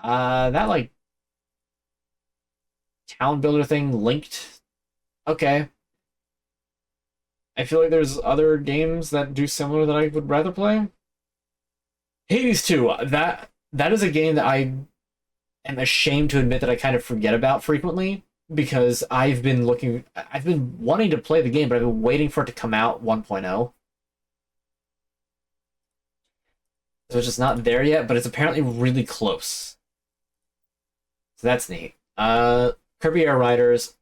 That, like, town builder thing linked. Okay. I feel like there's other games that do similar that I would rather play. Hades 2, that is a game that I am ashamed to admit that I kind of forget about frequently, because I've been wanting to play the game, but I've been waiting for it to come out 1.0. So it's just not there yet, but it's apparently really close. So that's neat. Kirby Air Riders.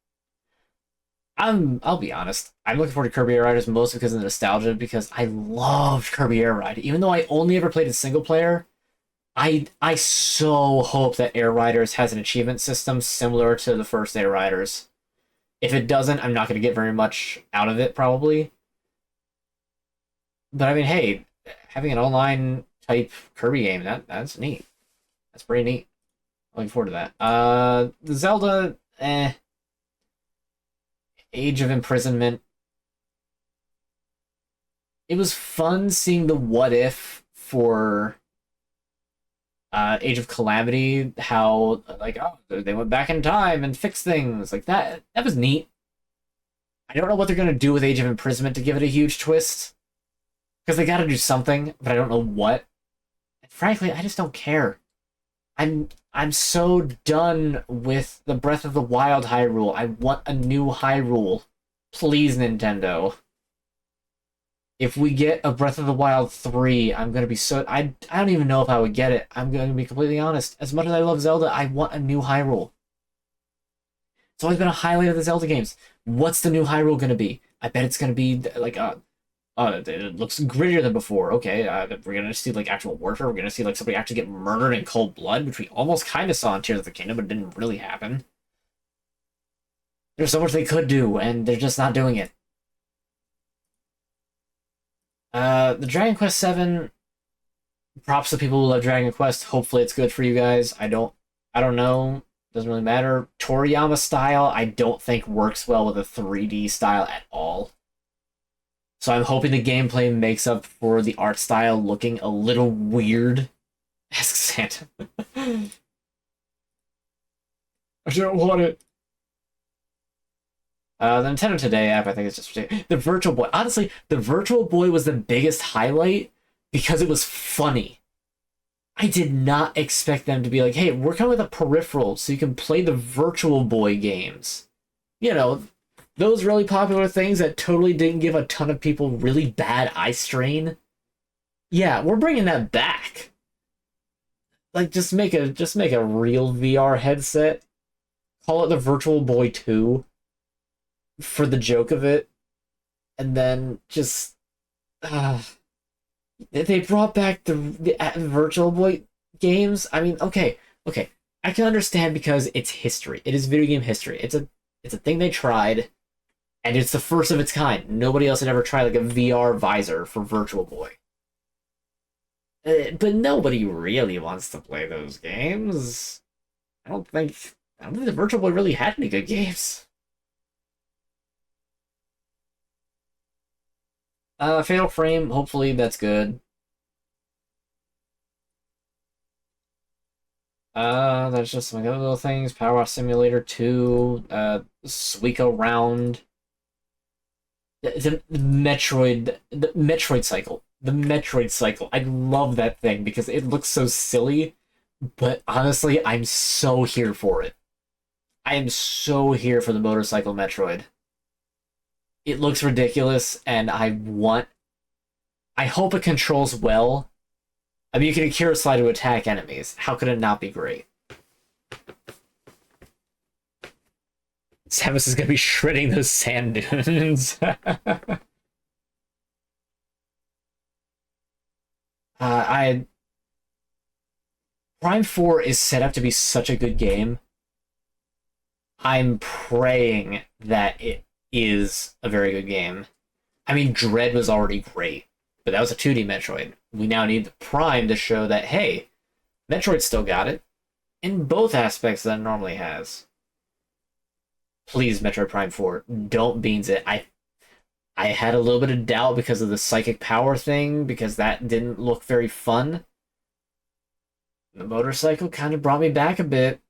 I'll be honest. I'm looking forward to Kirby Air Riders mostly because of the nostalgia, because I loved Kirby Air Ride. Even though I only ever played it single player, I so hope that Air Riders has an achievement system similar to the first Air Riders. If it doesn't, I'm not going to get very much out of it, probably. But I mean, hey, having an online type Kirby game, that's neat. That's pretty neat. Looking forward to that. The Zelda, Age of Imprisonment. It was fun seeing the what if for Age of Calamity, how, like, oh, they went back in time and fixed things. Like, that was neat. I don't know what they're going to do with Age of Imprisonment to give it a huge twist, because they got to do something, but I don't know what. And frankly, I just don't care. I'm so done with the Breath of the Wild Hyrule. I want a new Hyrule. Please, Nintendo. If we get a Breath of the Wild 3, I'm going to be so... I don't even know if I would get it. I'm going to be completely honest. As much as I love Zelda, I want a new Hyrule. It's always been a highlight of the Zelda games. What's the new Hyrule going to be? I bet it's going to be like it looks grittier than before. Okay, we're going to see like actual warfare. We're going to see like somebody actually get murdered in cold blood, which we almost kind of saw in Tears of the Kingdom, but it didn't really happen. There's so much they could do, and they're just not doing it. The Dragon Quest VII, props to people who love Dragon Quest. Hopefully it's good for you guys. I don't know. Doesn't really matter. Toriyama style, I don't think works well with a 3D style at all. So I'm hoping the gameplay makes up for the art style looking a little weird. Ask Santa. I don't want it. The Nintendo Today app, I think it's just ridiculous. The Virtual Boy. Honestly, the Virtual Boy was the biggest highlight because it was funny. I did not expect them to be like, hey, we're coming with a peripheral so you can play the Virtual Boy games. You know, those really popular things that totally didn't give a ton of people really bad eye strain. Yeah, we're bringing that back. Like, just make a real VR headset. Call it the Virtual Boy 2. For the joke of it, and then just they brought back the Virtual Boy games. I mean, okay, I can understand because it's history. It is video game history. It's a thing they tried, and it's the first of its kind. Nobody else had ever tried like a VR visor for Virtual Boy. But nobody really wants to play those games. I don't think the Virtual Boy really had any good games. Fatal Frame, hopefully that's good. That's just some other little things. Power Wash Simulator 2, Suiko Round. The Metroid Cycle. The Metroid Cycle. I love that thing because it looks so silly, but honestly, I'm so here for it. I am so here for the motorcycle Metroid. It looks ridiculous, and I hope it controls well. I mean, you can Akira Slide to attack enemies. How could it not be great? Samus is going to be shredding those sand dunes. Prime 4 is set up to be such a good game. I'm praying that it is a very good game. I mean, Dread was already great, but that was a 2D Metroid. We now need the Prime to show that, hey, Metroid still got it in both aspects that it normally has. Please, Metroid Prime 4, don't beans it. I had a little bit of doubt because of the psychic power thing, because that didn't look very fun. The motorcycle kind of brought me back a bit.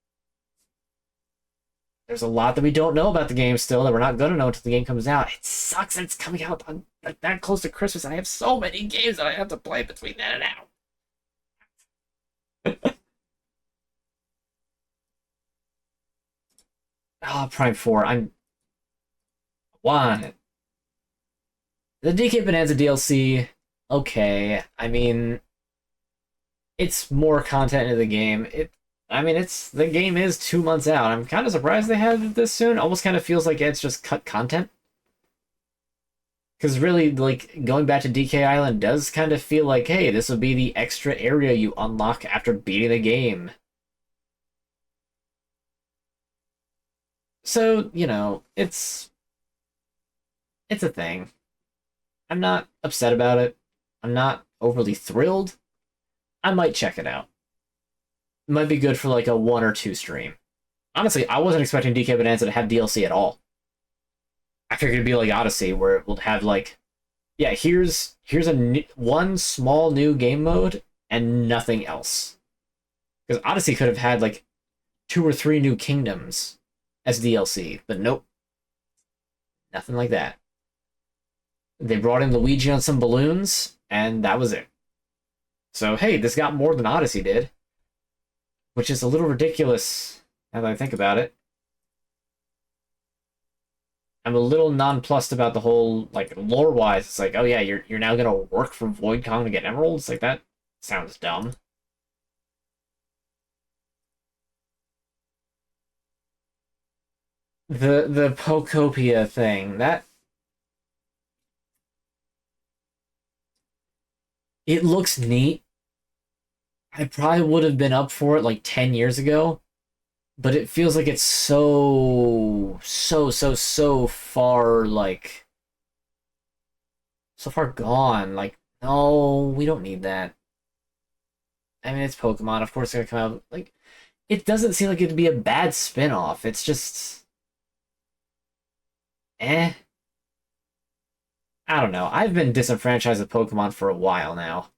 There's a lot that we don't know about the game still that we're not going to know until the game comes out. It sucks that it's coming out on, like, that close to Christmas, and I have so many games that I have to play between then and now. Oh, Prime 4. I want it. The DK Bonanza DLC, okay. I mean, it's more content in the game. The game is 2 months out. I'm kind of surprised they had it this soon. Almost kind of feels like it's just cut content. Because really, like, going back to DK Island does kind of feel like, hey, this will be the extra area you unlock after beating the game. So, you know, it's a thing. I'm not upset about it. I'm not overly thrilled. I might check it out. It might be good for like a 1 or 2 stream. Honestly, I wasn't expecting DK Bonanza to have DLC at all. I figured it'd be like Odyssey, where it will have like, yeah, here's one small new game mode and nothing else. Because Odyssey could have had like 2 or 3 new kingdoms as DLC, but nope. Nothing like that. They brought in Luigi on some balloons, and that was it. So, hey, this got more than Odyssey did. Which is a little ridiculous, now that I think about it. I'm a little nonplussed about the whole, like, lore-wise. It's like, oh yeah, you're now gonna work for Void Kong to get emeralds? Like, that sounds dumb. The Pokopia thing, that... It looks neat. I probably would have been up for it like 10 years ago, but it feels like it's so far, like, so far gone. Like, no, we don't need that. I mean, it's Pokemon, of course it's gonna come out. Like, it doesn't seem like it'd be a bad spin-off. It's just... I don't know. I've been disenfranchised with Pokemon for a while now.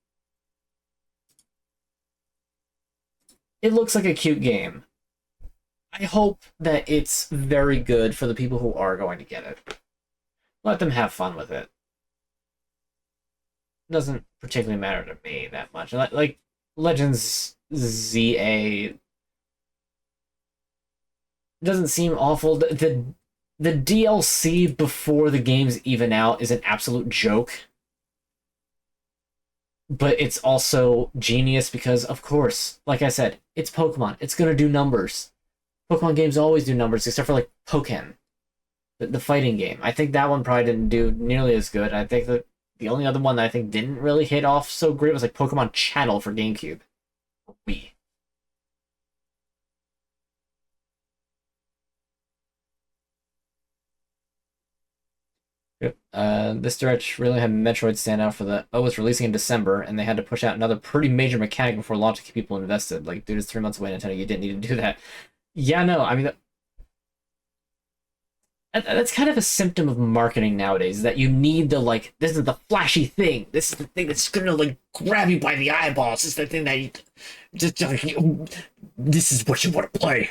It looks like a cute game. I hope that it's very good for the people who are going to get it. Let them have fun with it. Doesn't particularly matter to me that much. Like, Legends ZA doesn't seem awful. The DLC before the game's even out is an absolute joke. But it's also genius because, of course, like I said, it's Pokemon. It's going to do numbers. Pokemon games always do numbers, except for, like, Pokken, the fighting game. I think that one probably didn't do nearly as good. I think that the only other one that I think didn't really hit off so great was, like, Pokemon Channel for GameCube. Wii. This Direct really had Metroid stand out for the, it's releasing in December, and they had to push out another pretty major mechanic before launch to keep people invested. Like, dude, it's 3 months away, Nintendo, you didn't need to do that. Yeah, no, I mean, that's kind of a symptom of marketing nowadays, that you need the, like, this is the flashy thing, this is the thing that's gonna, like, grab you by the eyeballs, this is the thing that you, this is what you want to play.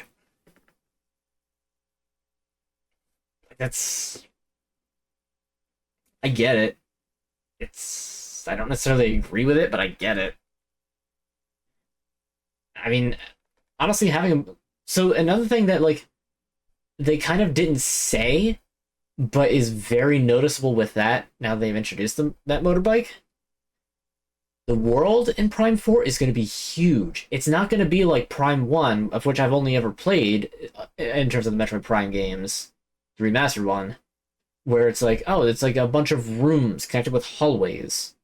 That's... I get it. I don't necessarily agree with it, but I get it. I mean, honestly, so another thing that, like, they kind of didn't say, but is very noticeable with that, now they've introduced that motorbike, the world in Prime 4 is going to be huge. It's not going to be like Prime 1, of which I've only ever played, in terms of the Metroid Prime games, the remastered one, where it's like, oh, it's like a bunch of rooms connected with hallways.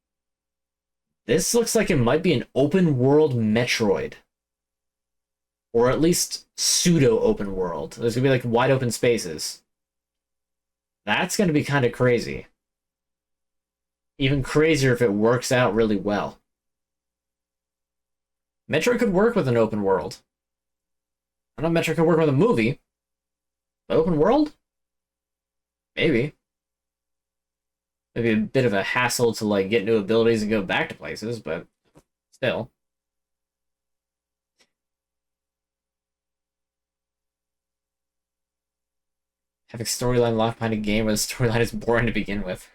This looks like it might be an open world Metroid. Or at least pseudo open world. There's gonna be like wide open spaces. That's gonna be kind of crazy. Even crazier if it works out really well. Metroid could work with an open world. I don't know if Metroid could work with a movie. But open world? Maybe. Maybe a bit of a hassle to like get new abilities and go back to places, but still. Having storyline locked behind a game where the storyline is boring to begin with.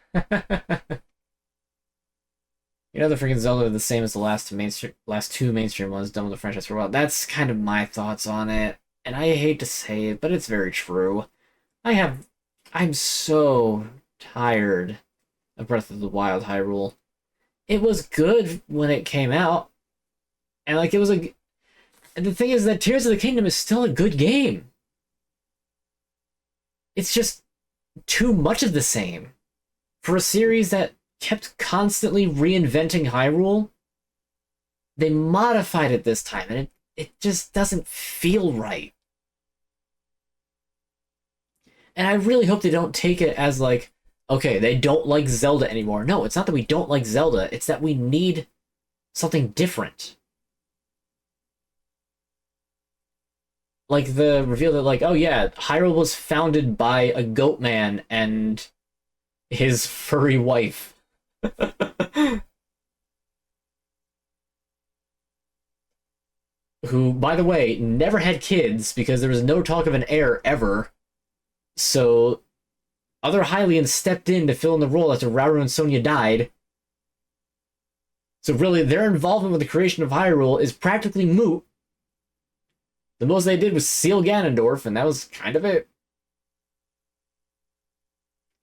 You know, the freaking Zelda are the same as the last two mainstream ones done with the franchise for a while. That's kind of my thoughts on it. And I hate to say it, but it's very true. I'm so tired of Breath of the Wild Hyrule. It was good when it came out. And like, and the thing is that Tears of the Kingdom is still a good game. It's just too much of the same. For a series that kept constantly reinventing Hyrule, they modified it this time, and it just doesn't feel right. And I really hope they don't take it as like, okay, they don't like Zelda anymore. No, it's not that we don't like Zelda, it's that we need something different. Like the reveal that like, oh yeah, Hyrule was founded by a goat man and his furry wife. Who, by the way, never had kids because there was no talk of an heir ever. So other Hylians stepped in to fill in the role after Rauru and Sonia died. So really, their involvement with the creation of Hyrule is practically moot. The most they did was seal Ganondorf, and that was kind of it.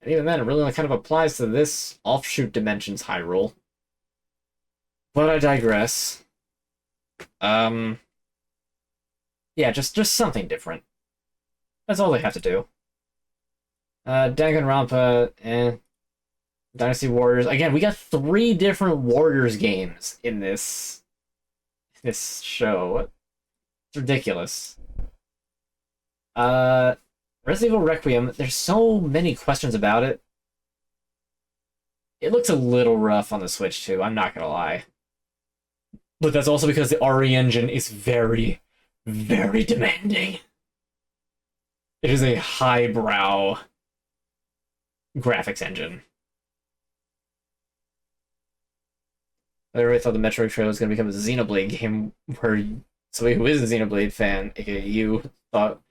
And even then, it really only kind of applies to this offshoot Dimensions Hyrule. But I digress. Yeah, just something different. That's all they have to do. Danganronpa and Dynasty Warriors. Again, we got 3 different Warriors games in this show. It's ridiculous. Resident Evil Requiem, there's so many questions about it. It looks a little rough on the Switch too, I'm not gonna lie. But that's also because the RE engine is very, very demanding. It is a highbrow graphics engine. I really thought the Metroid trailer was going to become a Xenoblade game where somebody who is a Xenoblade fan, aka you, thought,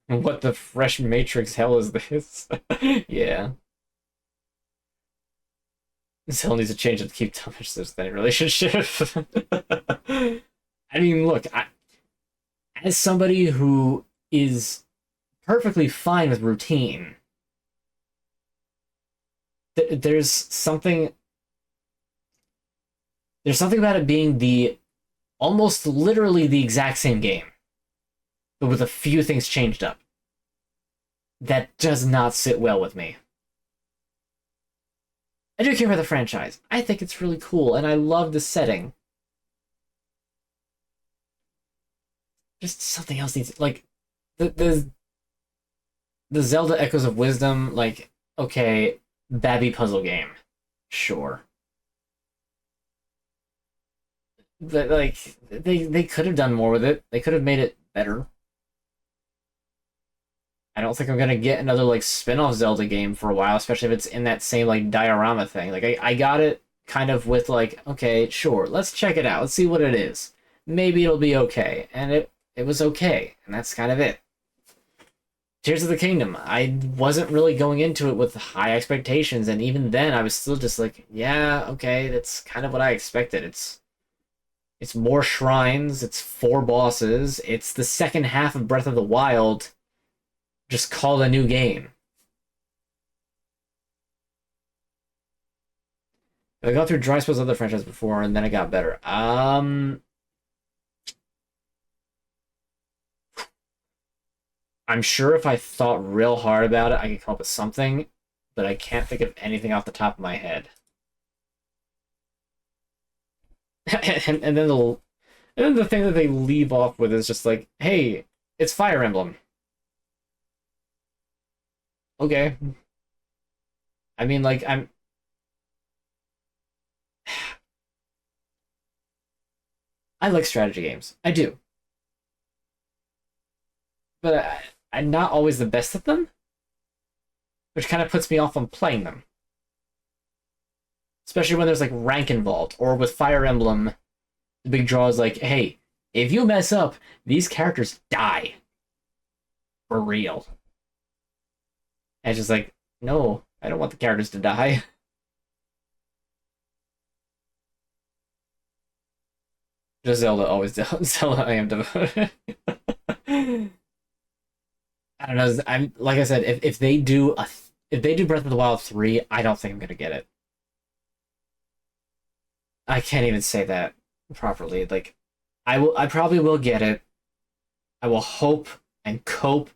what the fresh Matrix hell is this? Yeah. Cell needs to change it to keep damage this any relationship. I mean, look, as somebody who is perfectly fine with routine, there's something about it being almost literally the exact same game, but with a few things changed up. That does not sit well with me. I do care about the franchise. I think it's really cool, and I love the setting. Just something else needs, like, the Zelda Echoes of Wisdom, like, okay, Babby puzzle game. Sure. But, like, they could have done more with it. They could have made it better. I don't think I'm gonna get another, like, spin-off Zelda game for a while, especially if it's in that same, like, diorama thing. Like, I got it kind of with, like, okay, sure, let's check it out. Let's see what it is. Maybe it'll be okay. And it was okay. And that's kind of it. Tears of the Kingdom. I wasn't really going into it with high expectations, and even then, I was still just like, yeah, okay, that's kind of what I expected. It's more shrines, it's 4 bosses, it's the second half of Breath of the Wild, just called a new game. I got through Dry Spell's other franchise before, and then it got better. I'm sure if I thought real hard about it, I could come up with something, but I can't think of anything off the top of my head. and then the thing that they leave off with is just like, hey, it's Fire Emblem. Okay. I mean, like, I like strategy games. I do. But I'm not always the best at them, which kind of puts me off on playing them. especially when there's like rank involved, or with Fire Emblem, the big draw is like, hey, if you mess up, these characters die. For real. And it's just like, no, I don't want the characters to die. Just Zelda always Zelda I am devoted. I don't know. I'm like I said, if they do Breath of the Wild 3, I don't think I'm gonna get it. I can't even say that properly. Like, I probably will get it. I will hope and cope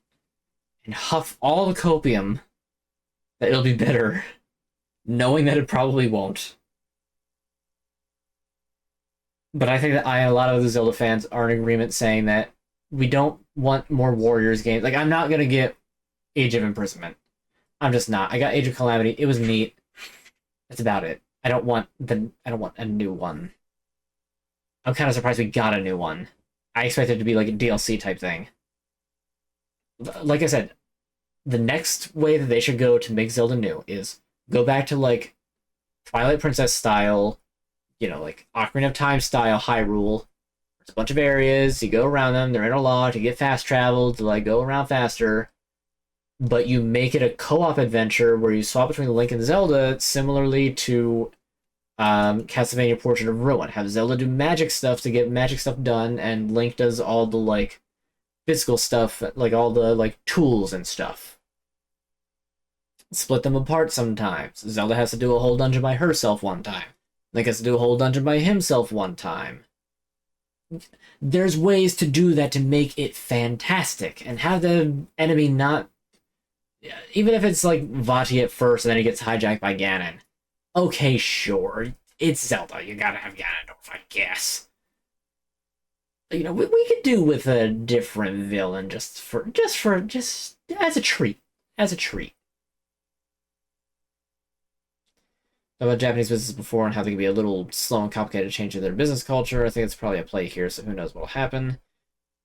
and huff all the copium that it'll be better, knowing that it probably won't. But I think that a lot of the Zelda fans are in agreement saying that we don't want more Warriors games. Like, I'm not going to get Age of Imprisonment. I'm just not. I got Age of Calamity. It was neat. That's about it. I don't want a new one. I'm kind of surprised we got a new one. I expected it to be like a DLC type thing. Like I said, the next way that they should go to make Zelda new is go back to like Twilight Princess style, like Ocarina of Time style Hyrule. There's a bunch of areas, you go around them, they're interlocked, you get fast travel to like go around faster. But you make it a co-op adventure where you swap between Link and Zelda, similarly to Castlevania Portrait of Ruin. Have Zelda do magic stuff to get magic stuff done, and Link does all the like physical stuff, like all the like tools and stuff. Split them apart sometimes. Zelda has to do a whole dungeon by herself one time. Link has to do a whole dungeon by himself one time. There's ways to do that to make it fantastic, and have the enemy not... Even if it's like Vati at first and then he gets hijacked by Ganon. Okay, sure. It's Zelda. You gotta have Ganondorf, I guess. We could do with a different villain just as a treat. As a treat. About Japanese business before and how they can be a little slow and complicated to change in their business culture. I think it's probably a play here, so who knows what'll happen.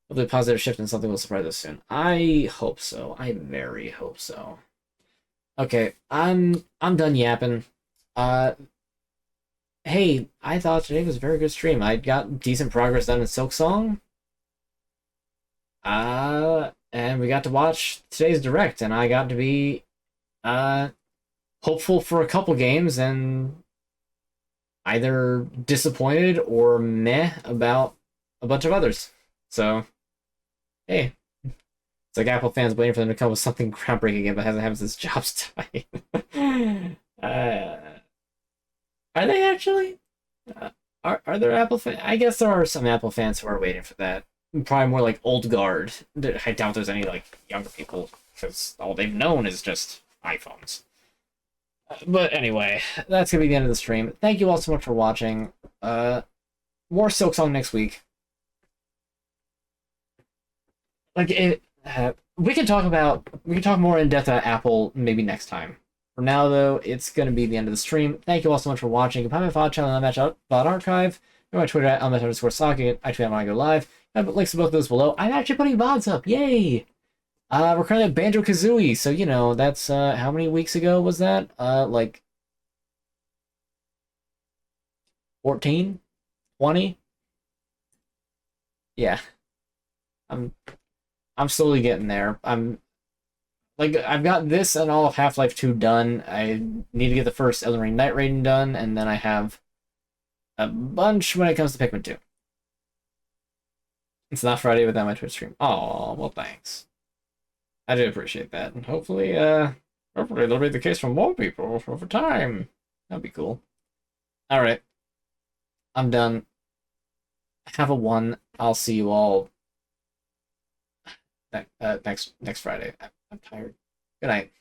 Hopefully a positive shift and something will surprise us soon. I hope so. I very hope so. Okay, I'm done yapping. Hey, I thought today was a very good stream. I got decent progress done in Silksong. And we got to watch today's direct, and I got to be hopeful for a couple games and either disappointed or meh about a bunch of others. So, hey, it's like Apple fans waiting for them to come with something groundbreaking again, but hasn't happened since Jobs died. Are they actually? Are there Apple fans? I guess there are some Apple fans who are waiting for that. Probably more like old guard. I doubt there's any like younger people, because all they've known is just iPhones. But anyway, that's gonna be the end of the stream. Thank you all so much for watching. More Silksong next week. We can talk more in depth about Apple maybe next time. For now, though, it's going to be the end of the stream. Thank you all so much for watching. You can find my VOD channel on VOD Archive. Go to my Twitter at @Socket. I tweet when I go live. I have links to both of those below. I'm actually putting VODs up. Yay! We're currently at Banjo-Kazooie, so, that's, how many weeks ago was that? Like 14? 20? Yeah. I'm slowly getting there. I've got this and all of Half-Life 2 done. I need to get the first Elden Ring Night Raiden done, and then I have a bunch when it comes to Pikmin 2. It's not Friday without my Twitch stream. Oh, well, thanks. I do appreciate that. And hopefully that'll be the case for more people over time. That'd be cool. Alright. I'm done. Have a one. I'll see you all next Friday. I'm tired. Good night.